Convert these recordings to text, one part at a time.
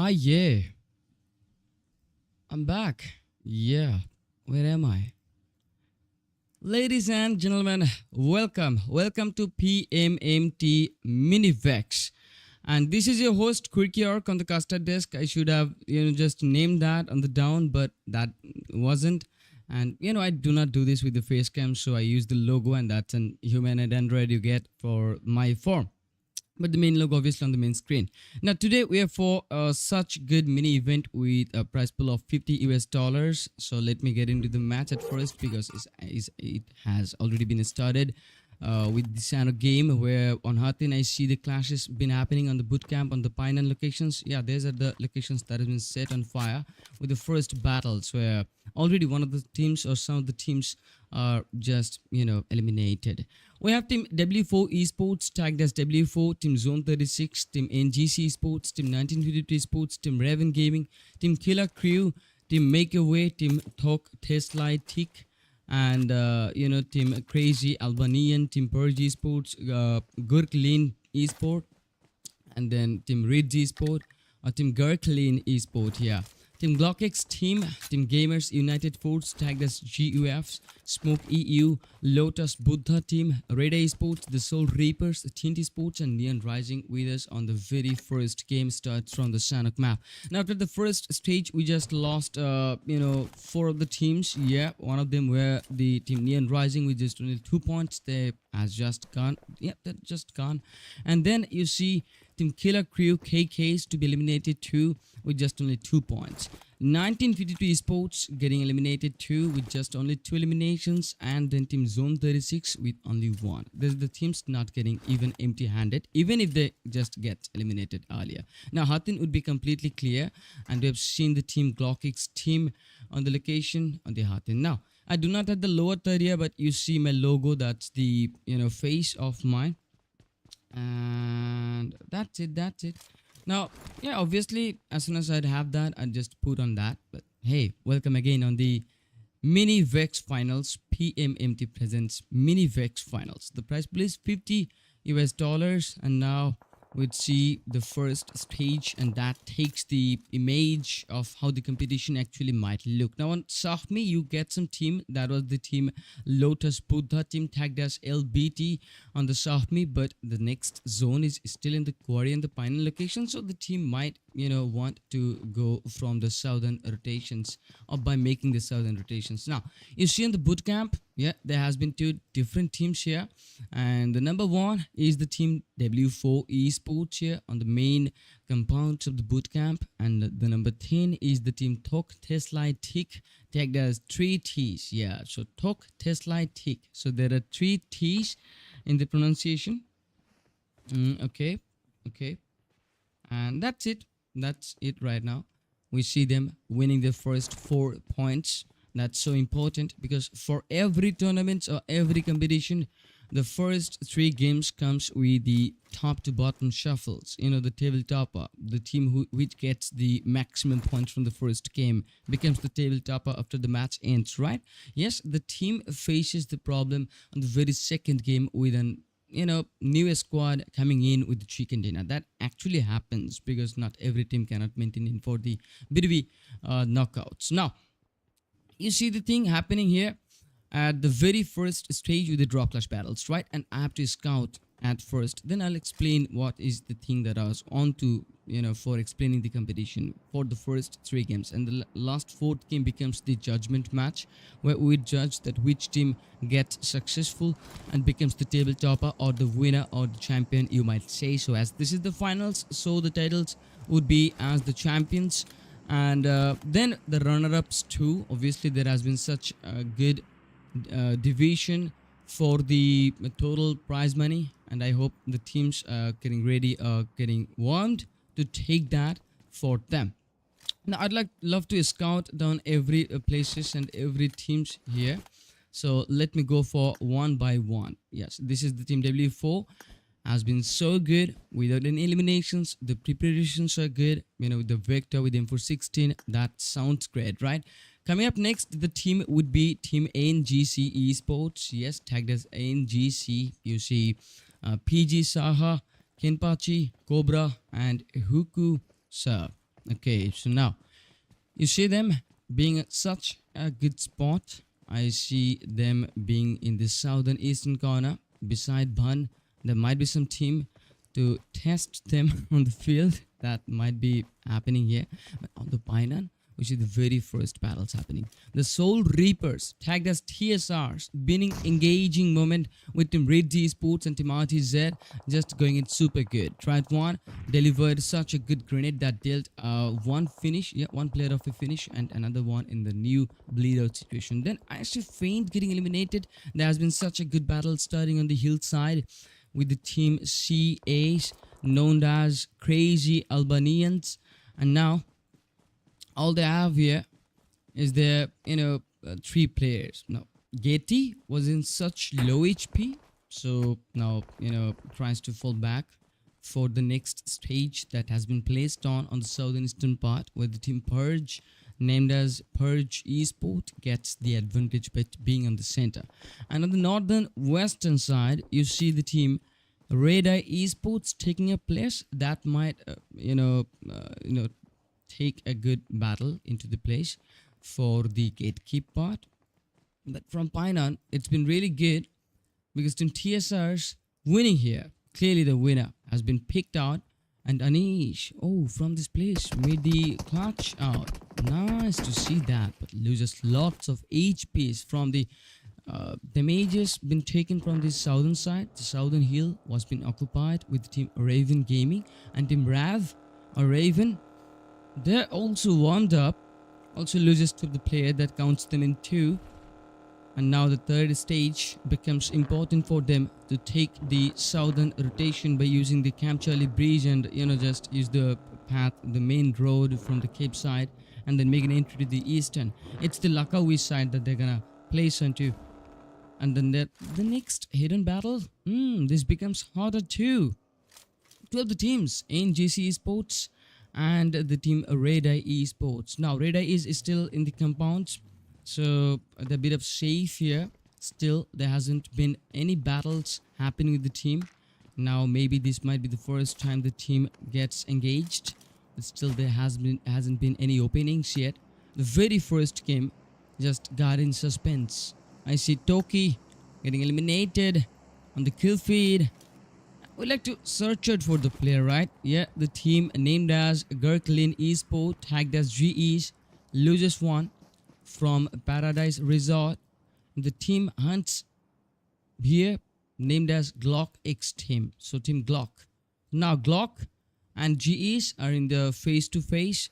Yeah. I'm back. Yeah. Where am I? Ladies and gentlemen, welcome. Welcome to PMMT Mini Vex. And this is your host, KREW on the caster desk. I should have, just named that on the down, but that wasn't. And, I do not do this with the face cam, so I use the logo, and that's an humanoid android you get for my form. But the main logo obviously on the main screen. Now today we have for such good mini event with a prize pool of $50 US. So let me get into the match at first, because it has already been started with this kind of game where on Hatin I see the clashes been happening on the bootcamp on the Pineland locations. Yeah, these are the locations that have been set on fire with the first battles, where already one of the teams or some of the teams are just eliminated. We have team W4 Esports tagged as W4, team Zone 36, team NGC Esports, team 1952 Esports, team RAVN Gaming, team KREW, team Make Your Way, team THOK, TSLAI, THIK, and team Crazy Albanian, team PURGE Esports, GURKLYN Esport, and then team RITZY Esport, or team GURKLYN Esport. Yeah. Team GLOCKx team Gamers United Force tagged as GUFs, Smoke EU, LOTUSBUDDHATEAM, REDEYE Esports, The Soul Reapers, TSRx, and Neon Rising with us on the very first game starts from the Sanok map. Now after the first stage, we just lost 4 of the teams. Yeah, one of them were the team Neon Rising with just only 2 points. They has just gone. Yeah, they're just gone. And then you see team KREW KKs to be eliminated too with just only 2 points. 1952 Esports getting eliminated too with just only 2 eliminations, and then team Zone 36 with only 1. There's the teams not getting even empty-handed, even if they just get eliminated earlier. Now Hatin would be completely clear, and we have seen the team GLOCKx team on the location on the Hatin. Now I do not have the lower third here, but you see my logo. That's the face of mine, and that's it. That's it. Now, yeah, obviously, as soon as I'd have that, I'd just put on that. But hey, welcome again on the Mini Vex Finals. PMMT presents Mini Vex Finals. The prize pool is $50 and now we'd see the first stage, and that takes the image of how the competition actually might look. Now on Sahmi, you get some team. That was the team LOTUSBUDDHATEAM tagged as LBT on the Sahmi, but the next zone is still in the quarry and the final location, so the team might want to go from the southern rotations or by making the southern rotations. Now you see in the boot camp, yeah, there has been two different teams here, and the number one is the team W4 ESPORTS here on the main compounds of the boot camp, and the number 10 is the team THOK, TSLAI, THIK, tagged as 3 T's. Yeah, so THOK, TSLAI, THIK. So there are 3 T's in the pronunciation. Okay, and that's it. That's it right now. We see them winning their first 4 points. That's so important because for every tournament or every competition, the first 3 games comes with the top to bottom shuffles. The table topper, the team which gets the maximum points from the first game becomes the table topper after the match ends, right? Yes, the team faces the problem on the very second game with an new squad coming in with the chicken dinner. That actually happens because not every team cannot maintain in for the BDB knockouts. Now you see the thing happening here at the very first stage with the draw clash battles, right? And I have to scout at first, then I'll explain what is the thing that I was on to for explaining the competition for the first 3 games, and the last 4th game becomes the judgment match where we judge that which team gets successful and becomes the table topper or the winner or the champion, you might say. So as this is the finals, so the titles would be as the champions, and then the runner-ups too. Obviously there has been such a good division for the total prize money, and I hope the teams are getting ready, getting warmed to take that for them. Now I'd love to scout down every places and every teams here, so let me go for one by one. Yes, this is the team W4. Has been so good without any eliminations. The preparations are good, with the vector with M416. That sounds great, right? Coming up next, the team would be team ANGC ESPORTS. Yes, tagged as ANGC. You see PG Saha, Kenpachi, Cobra, and Huku Sir. Okay, so now you see them being at such a good spot. I see them being in the southern eastern corner beside Bun. There might be some team to test them on the field. That might be happening here. But on the Painan, we see the very first battles happening. The Soul Reapers, tagged as TSRs, beginning engaging moment with Team RITZY Sports and Team RTZ, just going in super good. Tried one, delivered such a good grenade that dealt one finish, one player of a finish, and another one in the new bleed out situation. Then I actually faint getting eliminated. There has been such a good battle starting on the hillside with the team CAs, known as Crazy Albanians, and now all they have here is their 3 players. Now Getty was in such low HP, so now tries to fall back for the next stage that has been placed on the southeastern part, where the team Purge, named as Purge Esport, gets the advantage by being on the center. And on the northern western side, you see the team REDEYE Esports taking a place that might take a good battle into the place for the gatekeep part. But from Painan, it's been really good because Team TSRs winning here. Clearly the winner has been picked out, and Anish, from this place, made the clutch out. Nice to see that, but loses lots of HPs from the damages been taken from the southern side. The southern hill was been occupied with Team RAVN Gaming, and Team RAVN, they're also warmed up, also loses to the player that counts them in 2. And now the third stage becomes important for them to take the southern rotation by using the Camp Charlie Bridge and just use the path, the main road from the Cape side, and then make an entry to the eastern. It's the Lakawi side that they're gonna place onto. And then the next hidden battle, this becomes harder too. Two of the teams, NGC Esports and the team REDEYE Esports. Now REDEYE is still in the compounds, so they're a bit of safe here. Still, there hasn't been any battles happening with the team. Now maybe this might be the first time the team gets engaged, but still there hasn't been any openings yet. The very first game just got in suspense. I see THOK getting eliminated on the kill feed. We like to search out for the player, right? Yeah, the team named as GURKLYN Esport, tagged as GEs, loses one from Paradise Resort. The team hunts here named as GLOCKx team. So team GLOCK. Now GLOCK and GEs are in the face-to-face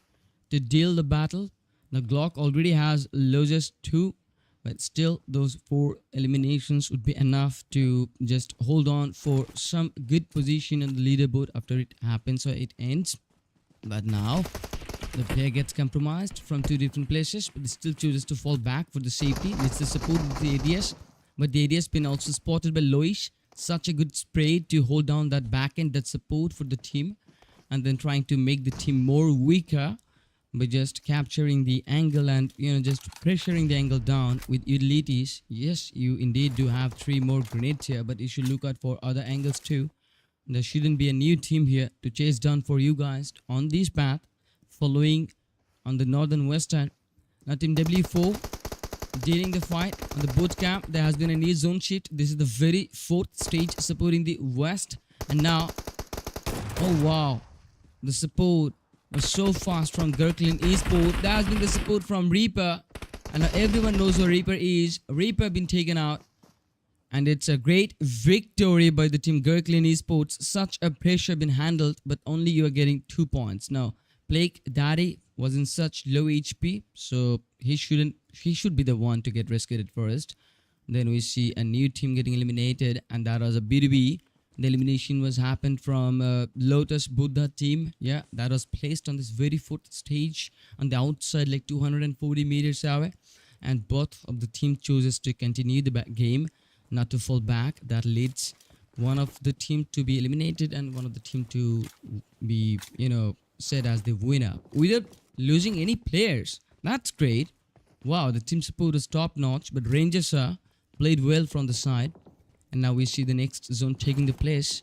to deal the battle. Now GLOCK already has loses 2. But still, those 4 eliminations would be enough to just hold on for some good position in the leaderboard after it happens or it ends. But now, the player gets compromised from 2 different places, but still chooses to fall back for the safety. It's the support of the ADS, but the ADS been also spotted by Loish. Such a good spray to hold down that back end, that support for the team, and then trying to make the team more weaker by just capturing the angle and just pressuring the angle down with utilities. Yes, you indeed do have 3 more grenades here, but you should look out for other angles too. There shouldn't be a new team here to chase down for you guys on this path, following on the northern western. Now team W4 dealing the fight on the boot camp. There has been a new zone shift. This is the very 4th stage supporting the west, and now, oh wow, the support was so fast from GURKLYN Esport. There has been the support from Reaper, and now everyone knows who Reaper is. Reaper been taken out, and it's a great victory by the team GURKLYN Esports. Such a pressure been handled, but only you are getting 2 points. Now Plague Daddy was in such low HP, so he should be the one to get rescued first. Then we see a new team getting eliminated, and that was a B2B. The elimination was happened from LOTUSBUDDHATEAM. Yeah, that was placed on this very 4th stage on the outside, like 240 meters away. And both of the team chooses to continue the game, not to fall back. That leads one of the team to be eliminated and one of the team to be, said as the winner without losing any players. That's great. Wow, the team support is top notch, but Rangers played well from the side. And now we see the next zone taking the place.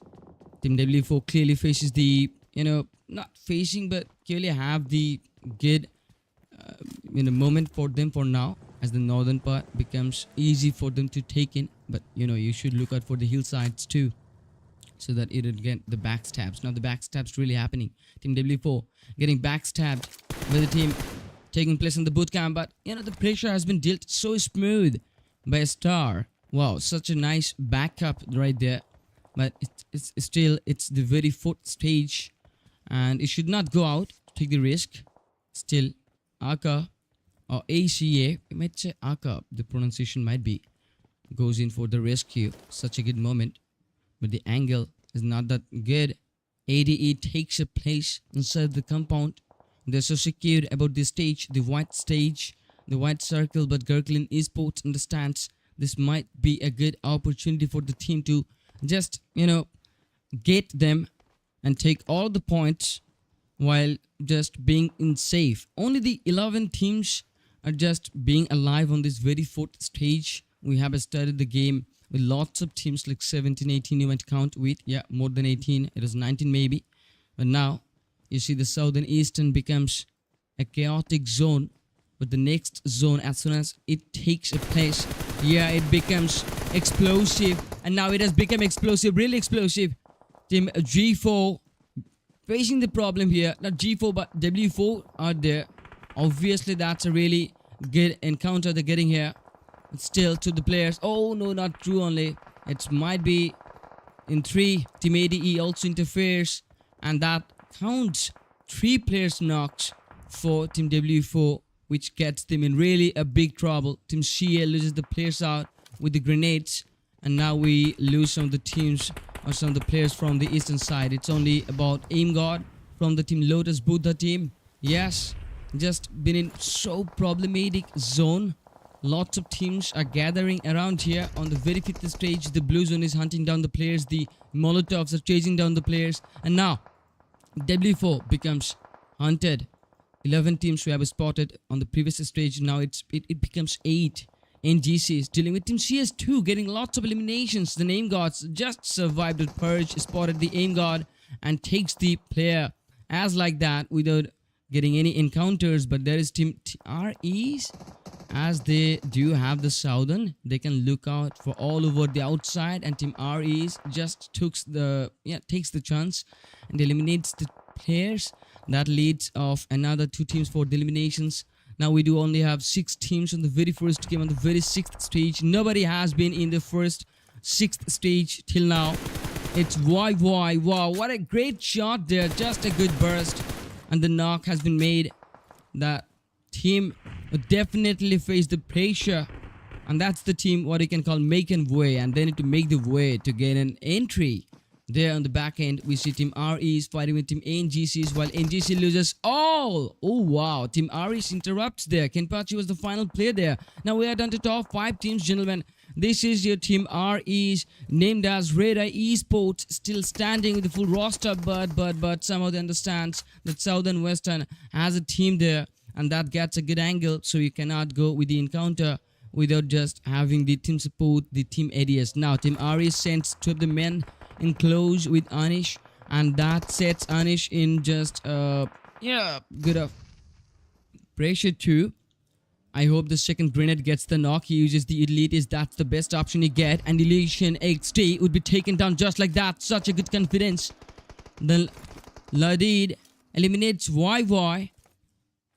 Team W4 clearly faces the, not facing, but clearly have the good moment for them for now, as the northern part becomes easy for them to take in. But, you should look out for the hillsides too, so that it would get the backstabs. Now the backstabs really happening. Team W4 getting backstabbed by the team taking place in the bootcamp. But, the pressure has been dealt so smooth by a star. Wow, such a nice backup right there. But it's still, it's the very 4th stage, and it should not go out, take the risk. Still, Aka or ACA, we might say Aka, the pronunciation might be, goes in for the rescue. Such a good moment, but the angle is not that good. ADE takes a place inside the compound. They're so secure about this stage, the white stage, the white circle, but GURKLYN Esports understands this might be a good opportunity for the team to just, get them and take all the points while just being in safe. Only the 11 teams are just being alive on this very 4th stage. We have started the game with lots of teams, like 17, 18 you might count with. Yeah, more than 18. It was 19 maybe. But now, you see the southern eastern becomes a chaotic zone. But the next zone, as soon as it takes a place, yeah, it becomes explosive. And now it has become explosive, really explosive. Team G4 facing the problem here. Not G4, but W4 are there. Obviously, that's a really good encounter they're getting here. Still to the players. Oh, no, not true only. It might be in 3. Team ADE also interferes. And that counts 3 players knocks for Team W4, which gets them in really a big trouble. Team CA loses the players out with the grenades, and now we lose some of the teams or some of the players from the eastern side. It's only about Aim God from the team LOTUSBUDDHATEAM. Yes, just been in so problematic zone Lots of teams are gathering around here on the very fifth stage. The blue zone is hunting down the players. The Molotovs are chasing down the players. And now W4 becomes hunted. 11 teams we have spotted on the previous stage. Now it becomes 8. NGC is dealing with Team CS2, getting lots of eliminations. The Name Gods just survived the purge, spotted the Aim God, and takes the player as like that without getting any encounters. But there is Team REs, as they do have the Southern. They can look out for all over the outside, and Team REs just takes the chance and eliminates the players. That leads of another 2 teams for the eliminations. Now we do only have 6 teams on the very first game on the very 6th stage. Nobody has been in the first 6th stage till now. It's YY. Wow, what a great shot there. Just a good burst. And the knock has been made. That team definitely face the pressure. And that's the team what you can call making way. And they need to make the way to get an entry. There on the back end, we see Team REs fighting with Team NGCs while NGC loses all. Oh wow, Team REs interrupts there. Kenpachi was the final player there. Now we are down to top 5 teams, gentlemen. This is your Team REs, named as REDEYE ESPORTS, still standing with the full roster, but somehow they understand that Southern Western has a team there, and that gets a good angle, so you cannot go with the encounter without just having the team support, the team ADS. Now Team REs sends 2 of the men in close with Anish, and that sets Anish in just good of pressure too. I hope the second grenade gets the knock. He uses the elite, is that's the best option he get, and Illusion XT would be taken down just like that. Such a good confidence. The Ladid eliminates YY.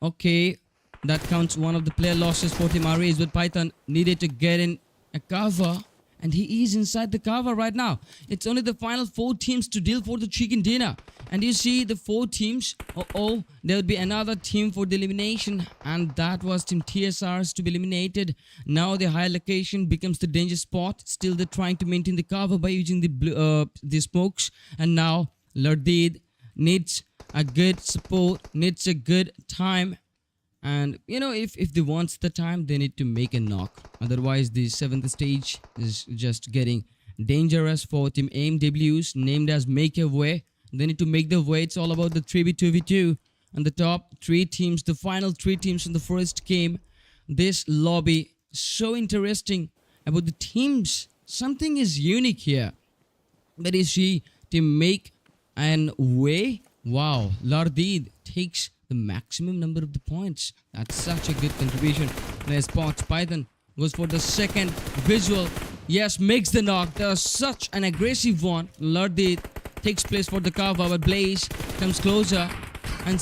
Okay, that counts one of the player losses for Team REs, but Python needed to get in a cover. And he is inside the cover right now. It's only the final 4 teams to deal for the chicken dinner. And you see the 4 teams. There will be another team for the elimination. And that was Team TSRs to be eliminated. Now the high location becomes the danger spot. Still they're trying to maintain the cover by using the smokes. And now Lardid needs a good support. Needs a good time. And if they want the time, they need to make a knock. Otherwise the 7th stage is just getting dangerous for Team AMWs, named as Make a Way. They need to make the way. It's all about the 3v2v2 and the top 3 teams, the final 3 teams in the first game. This lobby, so interesting about the teams. Something is unique here. That is to make an way. Wow, Lardid takes the maximum number of the points. That's such a good contribution. The Sports Python goes for the second visual. Yes, makes the knock. That was such an aggressive one. Lardid takes place for the cover, but Blaze comes closer and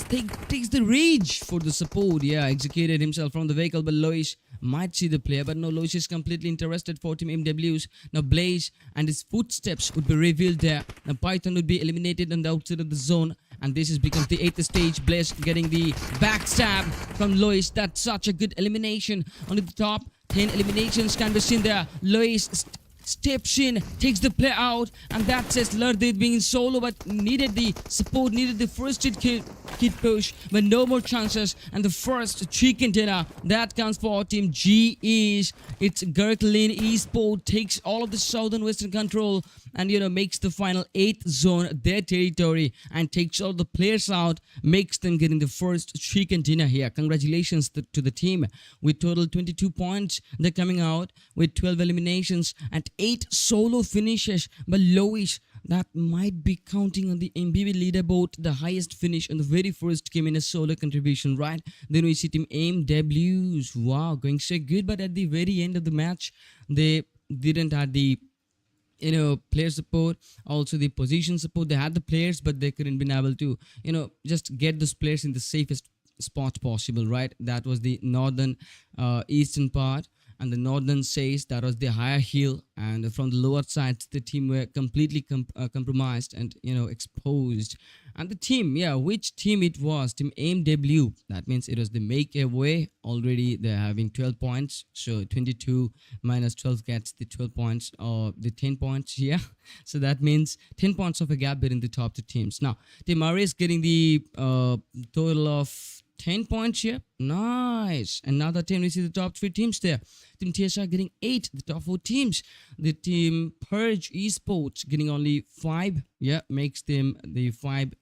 takes the rage for the support. Yeah, executed himself from the vehicle, but Lois might see the player, but no, Lois is completely interested for Team MWs. Now Blaze and his footsteps would be revealed there. Now Python would be eliminated on the outside of the zone, and this becomes the 8th stage. Blaze getting the backstab from Lois. That's such a good elimination. Only the top 10 eliminations can be seen there. Lois steps in, takes the play out, and that says Lardid being in solo, but needed the support, needed the first hit push, but no more chances. And the first chicken dinner that comes for Team G is it's GURKLYN Esport, takes all of the southern western control and makes the final 8th zone their territory and takes all the players out, makes them getting the first chicken dinner here. Congratulations to the team with total 22 points. They're coming out with 12 eliminations and 8 solo finishes. But Lois, that might be counting on the MBB leaderboard, the highest finish on the very first game in a solo contribution, right? Then we see Team AMWs, wow, going so good, but at the very end of the match, they didn't have the player support, also the position support. They had the players, but they couldn't been able to just get those players in the safest spot possible, right? That was the northern eastern part, and the northern says that was the higher hill, and from the lower sides the team were completely compromised and exposed. And the team, which team it was? Team AMW. That means it was the Make a Way. Already they're having 12 points, so 22 minus 12 gets the 12 points or the 10 points. So that means 10 points of a gap between the top 2 teams. Now Team RA is getting the total of 10 points here. Nice. Another 10. We see the top 3 teams there. Team TSR getting 8. The top 4 teams. The team PURGE ESPORTS getting only 5. Yeah, makes them the 5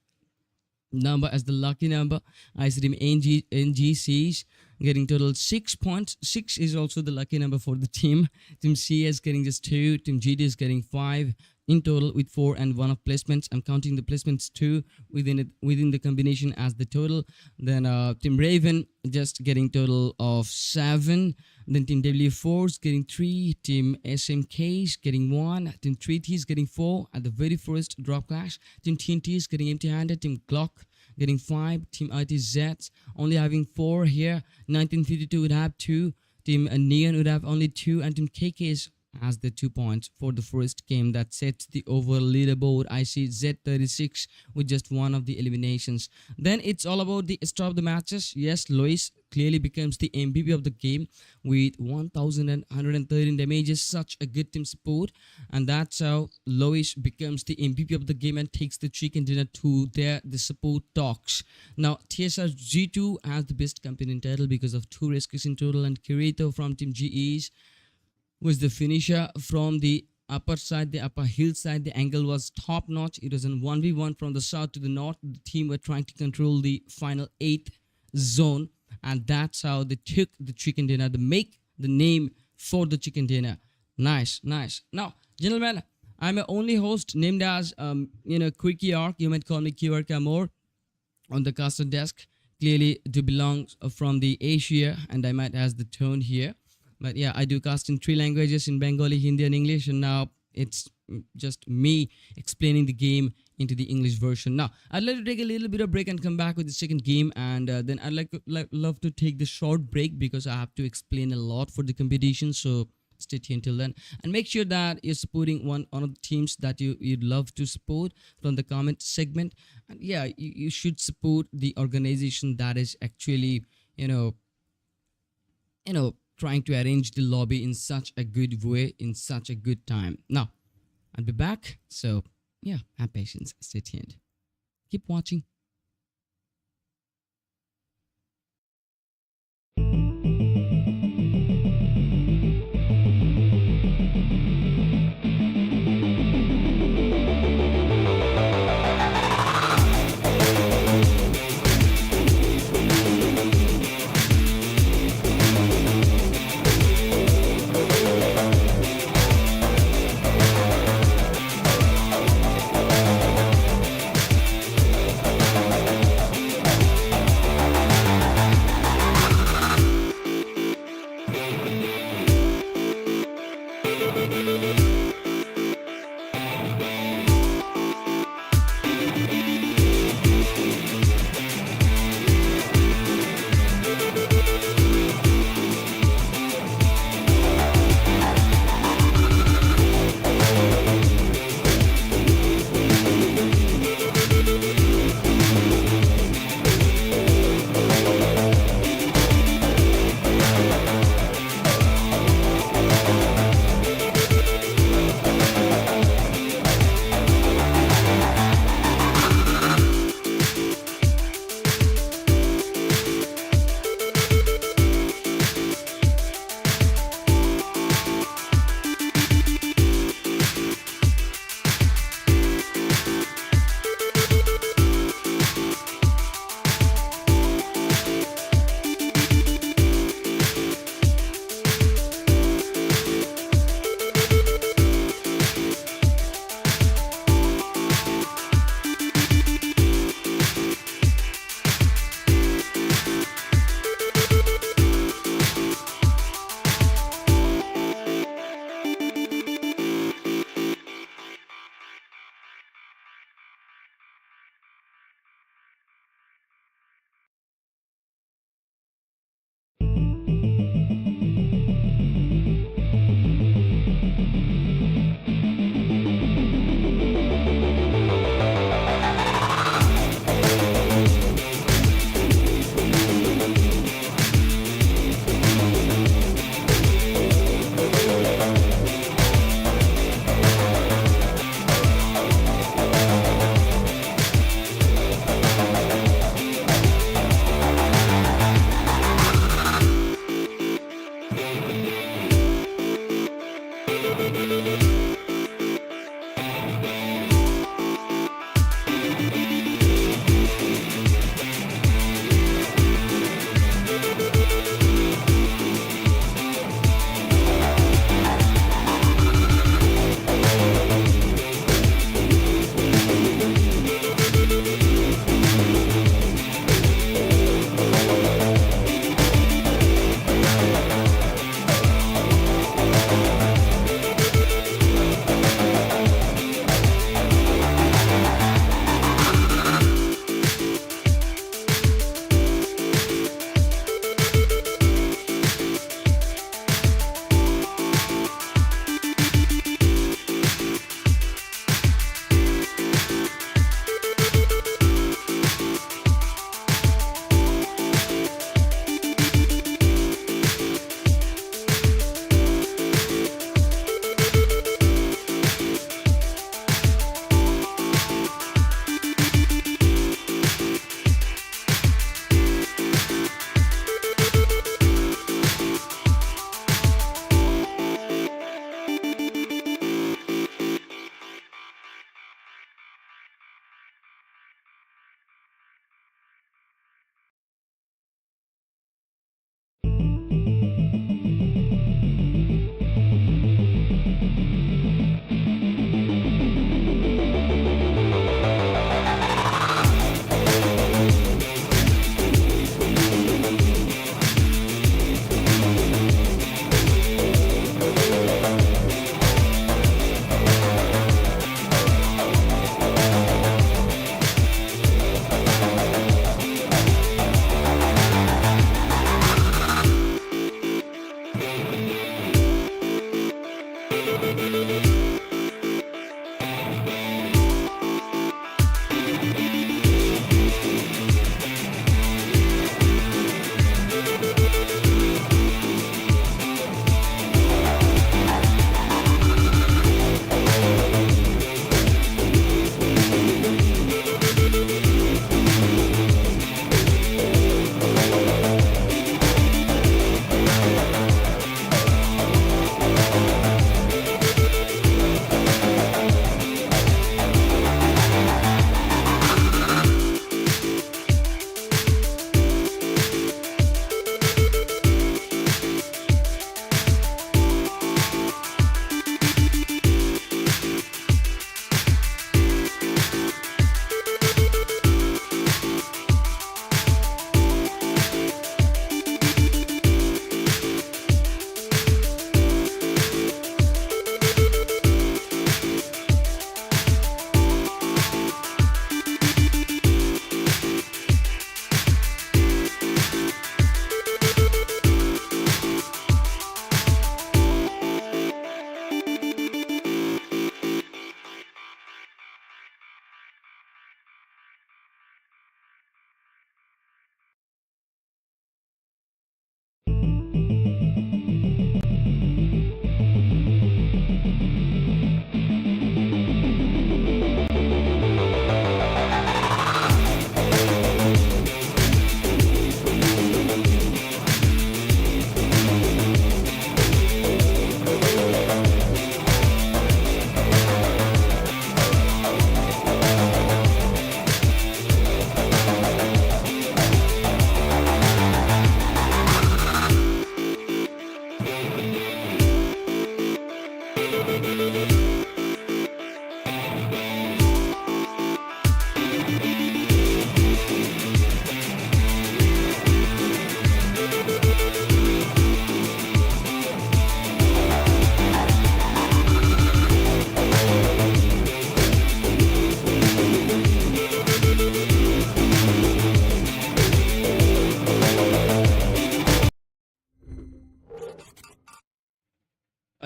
number as the lucky number. I see team NGCs getting total 6 points. 6 is also the lucky number for the team. Team CS getting just 2. Team GD is getting 5 in total with 4 and 1 of placements. I'm counting the placements 2 within the combination as the total. Then team RAVN just getting total of 7. Then team W4 is getting 3. Team SMK is getting 1. Team 3T is getting 4 at the very first drop clash. Team TNT is getting empty-handed. Team GLOCK getting 5. Team ITZ only having 4 here. 1952 would have 2. Team Neon would have only 2. And Team KK is has the 2 points for the first game that sets the overall leaderboard. I see Z36 with just 1 of the eliminations. Then it's all about the start of the matches. Yes, Lois clearly becomes the MVP of the game with 1113 damages. Such a good team support, and that's how Lois becomes the MVP of the game and takes the chicken dinner to the support talks. Now TSR G2 has the best companion title because of 2 rescues in total, and Kirito from Team GEs was the finisher from the upper side, the upper hill side. The angle was top notch. It was in 1v1 from the south to the north. The team were trying to control the final 8th zone, and that's how they took the chicken dinner. They make the name for the chicken dinner. Nice, nice. Now, gentlemen, I'm a only host named as Quickie Arc. You might call me QRK more on the caster desk. Clearly do belong from the Asia, and I might have the tone here. But yeah, I do cast in 3 languages, in Bengali, Hindi and English, and now it's just me explaining the game into the English version. Now, I'd like to take a little bit of break and come back with the second game, and then I'd love to take the short break because I have to explain a lot for the competition, so stay tuned till then. And make sure that you're supporting one of the teams that you'd love to support from the comment segment. And yeah, you should support the organization that is actually, trying to arrange the lobby in such a good way, in such a good time. Now, I'll be back. So, yeah, have patience. Stay tuned. Keep watching.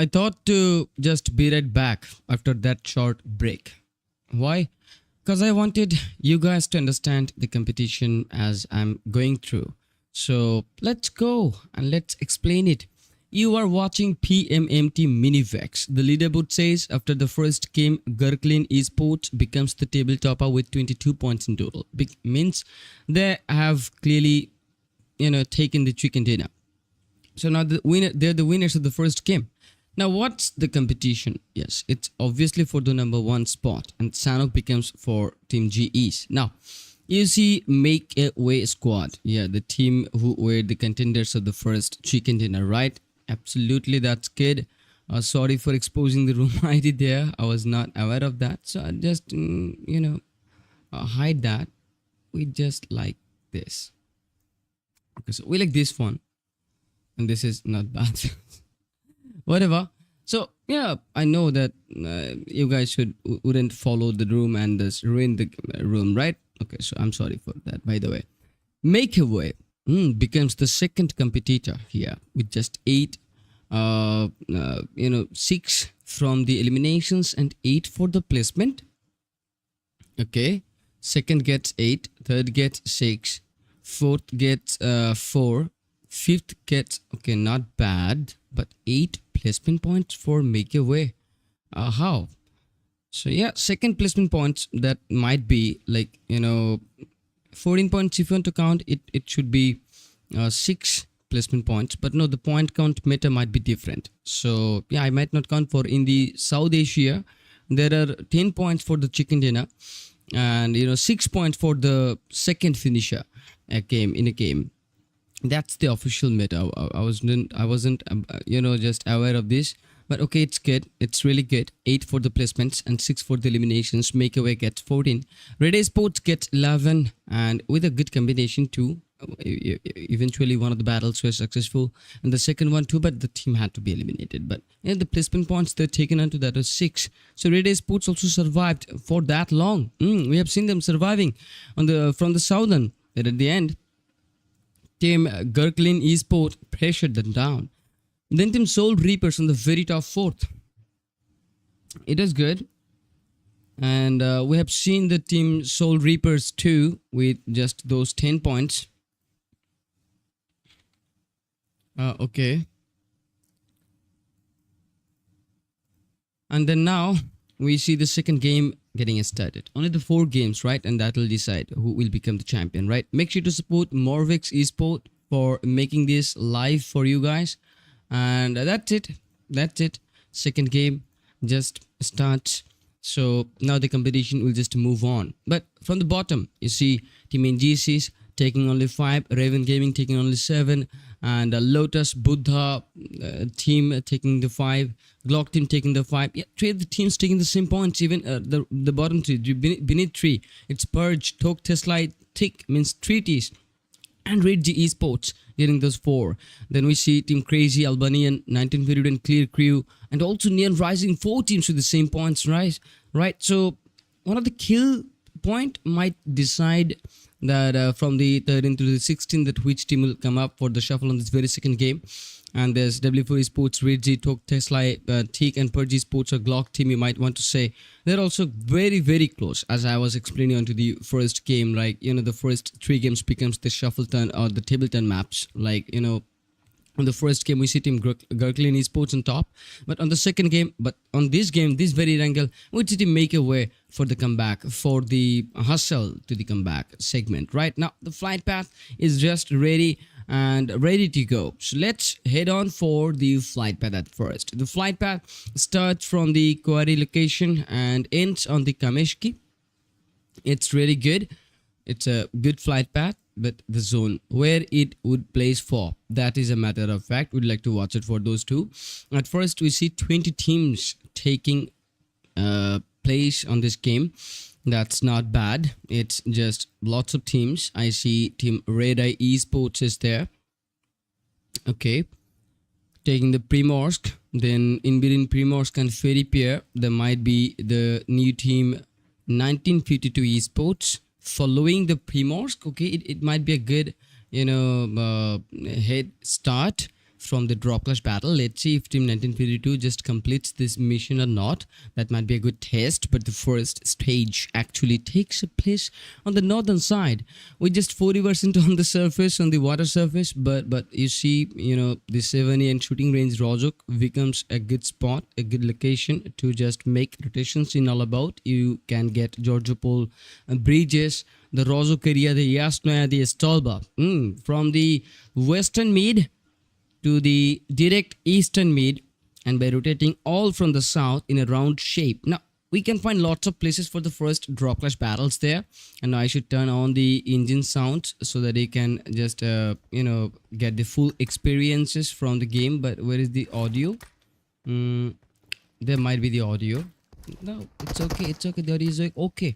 I thought to just be right back after that short break. Why? Because I wanted you guys to understand the competition as I'm going through. So let's go and let's explain it. You are watching PMMT Mini Vex. The leaderboard says after the first game, GURKLYN eSports becomes the table topper with 22 points in total. Means they have clearly, taken the chicken dinner. So now they're the winners of the first game. Now what's the competition? Yes, it's obviously for the number 1 spot, and THOK becomes for Team GEs. Now you see Make a Way squad. Yeah, the team who were the contenders of the first chicken dinner, right? Absolutely, that's good. Sorry for exposing the room ID there. I was not aware of that. So I just, hide that. We just like this. Okay, so we like this one. And this is not bad. Whatever. So, yeah, I know that you guys wouldn't follow the room and just ruin the room, right? Okay, so I'm sorry for that, by the way. Make a Way becomes the second competitor here with just 8, 6 from the eliminations and 8 for the placement. Okay, second gets 8, third gets 6, fourth gets 4, fifth gets, okay, not bad, but 8 placement points for Make a Way. How? So yeah, second placement points, that might be like 14 points. If you want to count it, it should be 6 placement points, but no, the point count meta might be different. So yeah, I might not count for in the South Asia. There are 10 points for the chicken dinner, and 6 points for the second finisher in a game. That's the official meta. I wasn't just aware of this. But okay, it's good. It's really good. 8 for the placements and 6 for the eliminations. Make a Way gets 14. REDEYE Sports gets 11. And with a good combination too, eventually one of the battles was successful. And the second one too, but the team had to be eliminated. But the placement points they're taken onto that was 6. So REDEYE Sports also survived for that long. We have seen them surviving from the southern. But at the end, Team GURKLYN eSport pressured them down. Then Team Soul Reapers on the very top 4th. It is good. And we have seen the Team Soul Reapers too with just those 10 points. Okay. And then now we see the second game getting started. Only the 4 games, right? And that will decide who will become the champion, right? Make sure to support Mini Vex eSport for making this live for you guys. And that's it. Second game just starts. So now the competition will just move on. But from the bottom, you see Team NGCs taking only 5, RAVN Gaming taking only 7, and LOTUSBUDDHATEAM team taking the 5, GLOCK team taking the 5. Yeah, 3 of the teams taking the same points. Even the bottom 3, beneath 3, it's PURGE, THOK, TSLAI, THIK, means 3 T's, and RITZY eSports getting those 4. Then we see Team Crazy, Albanian, 19 Period, and KREW, and also Neon Rising, 4 teams with the same points, right? So one of the kill point might decide that from the 13th to the 16th that which team will come up for the shuffle on this very second game. And there's W4 Esports, RITZY, THOK, TSLAI, THIK, and PURGE Esports, or GLOCK team, you might want to say. They're also very, very close, as I was explaining onto the first game. Like, the first 3 games becomes the shuffle turn or the table turn maps. Like, on the first game, we see Team GURKLYN eSports on top. But on the second game, on this game, this very angle, we see Team Make a Way for the comeback, for the hustle to the comeback segment. Right now, the flight path is just ready and ready to go. So let's head on for the flight path at first. The flight path starts from the quarry location and ends on the Kameshki. It's really good. It's a good flight path, but the zone where it would place for, that is a matter of fact. We'd like to watch it for those 2. At first, we see 20 teams taking place on this game. That's not bad. It's just lots of teams. I see Team REDEYE eSports is there. Okay. Taking the Primorsk. Then in between Primorsk and Ferry Pier, there might be the new team 1952 eSports following the Primorsk. Okay, it might be a good head start from the drop clash battle. Let's see if Team 1952 just completes this mission or not. That might be a good test, but the first stage actually takes place on the northern side. We're just 40% on the surface, on the water surface, but you see, the 70 and shooting range Rozhok becomes a good spot, a good location to just make rotations in all about. You can get Georgiopol bridges, the Rozhok area, the Yasnoya, the Stolba. From the western mid to the direct eastern mid, and by rotating all from the south in a round shape. Now, we can find lots of places for the first drop clash battles there. And now I should turn on the engine sounds so that you can just, get the full experiences from the game. But where is the audio? There might be the audio. No, it's okay. It's okay. The audio is okay.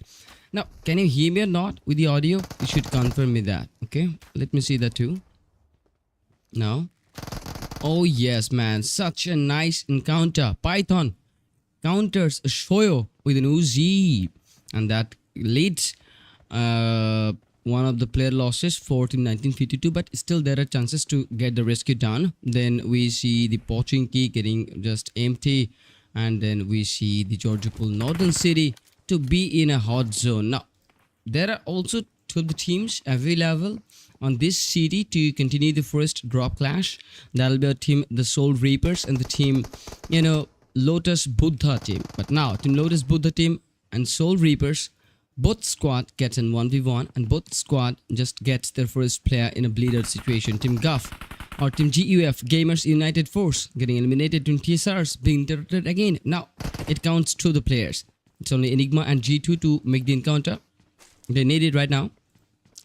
Now, can you hear me or not with the audio? You should confirm me that. Okay, let me see that too. Now, oh yes, man, such a nice encounter. Python counters a Shoyo with an Uzi, and that leads one of the player losses for Team 1952, but still there are chances to get the rescue done. Then we see the Pochinki getting just empty, and then we see the Georgiopol Northern City to be in a hot zone. Now, there are also 2 of the teams available on this city to continue the first drop clash. That'll be a team, the Soul Reapers, and the team, LOTUSBUDDHATEAM. But now, Team LOTUSBUDDHATEAM and Soul Reapers, both squad gets in 1v1, and both squad just gets their first player in a bleeder situation. Team GUF or Team GUF, Gamers United Force, getting eliminated. Team TSRs being interrupted again. Now, it counts 2 the players. It's only Enigma and G2 to make the encounter. They need it right now.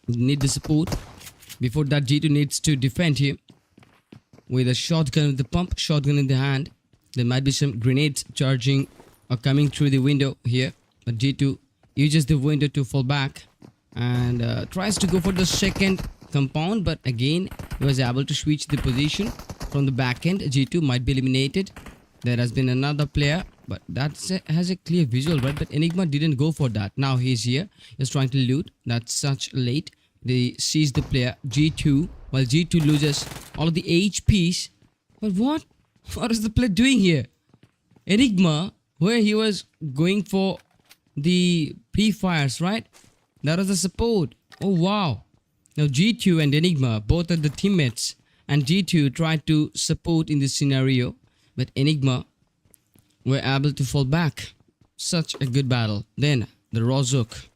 They need the support. Before that, G2 needs to defend here with a shotgun with the pump, shotgun in the hand. There might be some grenades charging or coming through the window here. But G2 uses the window to fall back and tries to go for the second compound. But again, he was able to switch the position from the back end. G2 might be eliminated. There has been another player, but that has a clear visual, right? But Enigma didn't go for that. Now he's here. He's trying to loot. That's such late. They seize the player G2, while G2 loses all of the HPs. But what? What is the player doing here? Enigma, where he was going for the pre-fires, right? That was the support. Oh wow. Now G2 and Enigma both are the teammates, and G2 tried to support in this scenario, but Enigma were able to fall back. Such a good battle. Then the Rozhok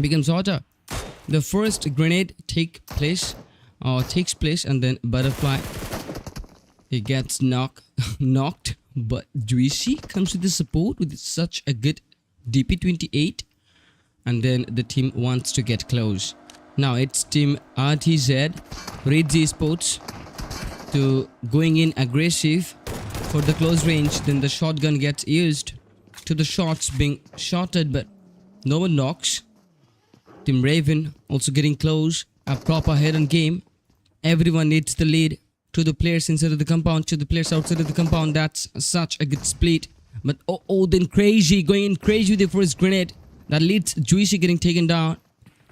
becomes hotter. The first grenade takes place, and then Butterfly, he gets knocked, but Juicy comes with the support with such a good DP28, and then the team wants to get close. Now it's Team RTZ, RITZY ESPORTS, to going in aggressive for the close range. Then the shotgun gets used to the shots being shotted, but no one knocks. Team RAVN also getting close. A proper head-on game. Everyone needs the lead. To the players inside of the compound, to the players outside of the compound. That's such a good split. But then Crazy going in crazy with the first grenade. That leads Juicy getting taken down.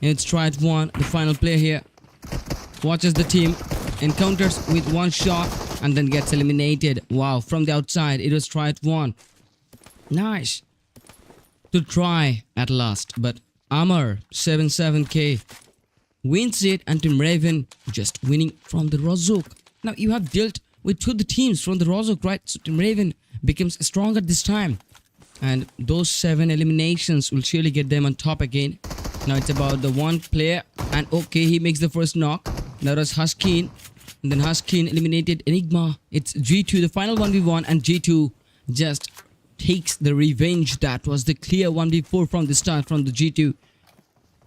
And it's Triad1, the final player here. Watches the team, encounters with one shot, and then gets eliminated. Wow, from the outside, it was Triad1. Nice to try at last, but Amar 77k wins it, and Team RAVN just winning from the Rozhok. Now you have dealt with 2 of the teams from the Rozhok, right? So Team RAVN becomes stronger this time, and those 7 eliminations will surely get them on top again. Now it's about the one player, and okay, he makes the first knock. That was Huskin, and then Huskin eliminated Enigma. It's G2, the final 1v1, and G2 just takes the revenge. That was the clear 1v4 from the start from the G2.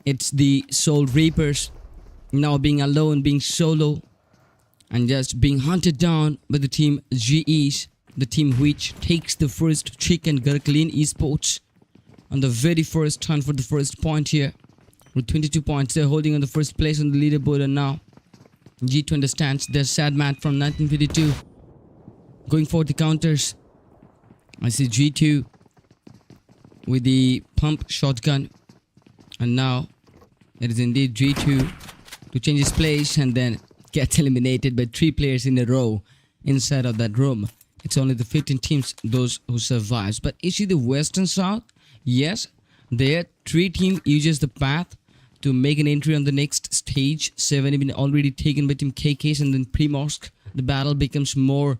It's the Soul Reapers now being alone, being solo, and just being hunted down by the team GEs, the team which takes the first THIK and GURKLYN esports on the very first hunt for the first point here. With 22 points, they're holding on the first place on the leaderboard, and now G2 understands their sad man from 1952 going for the counters. I see G2 with the pump shotgun, and now it is indeed G2 to change his place, and then gets eliminated by 3 players in a row inside of that room. It's only the 15 teams, those who survives. But you see the West and South, yes, their 3 team uses the path to make an entry on the next stage. 7 have been already taken by Team KKs, and then Primorsk. The battle becomes more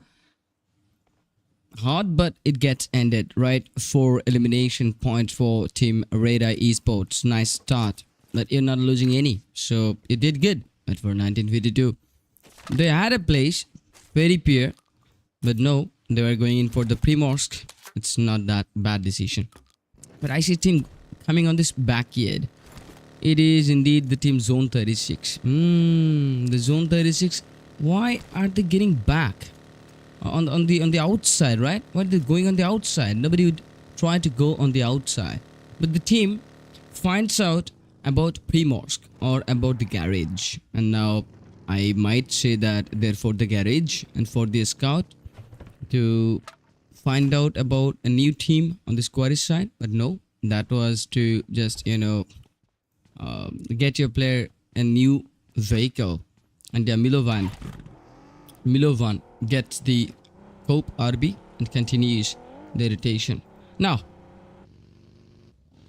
hard, but it gets ended, right? 4 elimination points for Team REDEYE Esports. Nice start, but you're not losing any, so you did good. But for 1952, they had a place, very pure, but no, they were going in for the Primorsk. It's not that bad decision. But I see team coming on this backyard. It is indeed the team Zone 36. The Zone 36. Why are they getting back on the outside, right? Why are they going on the outside? Nobody would try to go on the outside. But the team finds out about Primorsk or about the garage, and now I might say that they're for the garage and for the scout to find out about a new team on the squarish side. But no, that was to just get your player a new vehicle. And Milovan gets the Cope RB and continues the rotation. Now,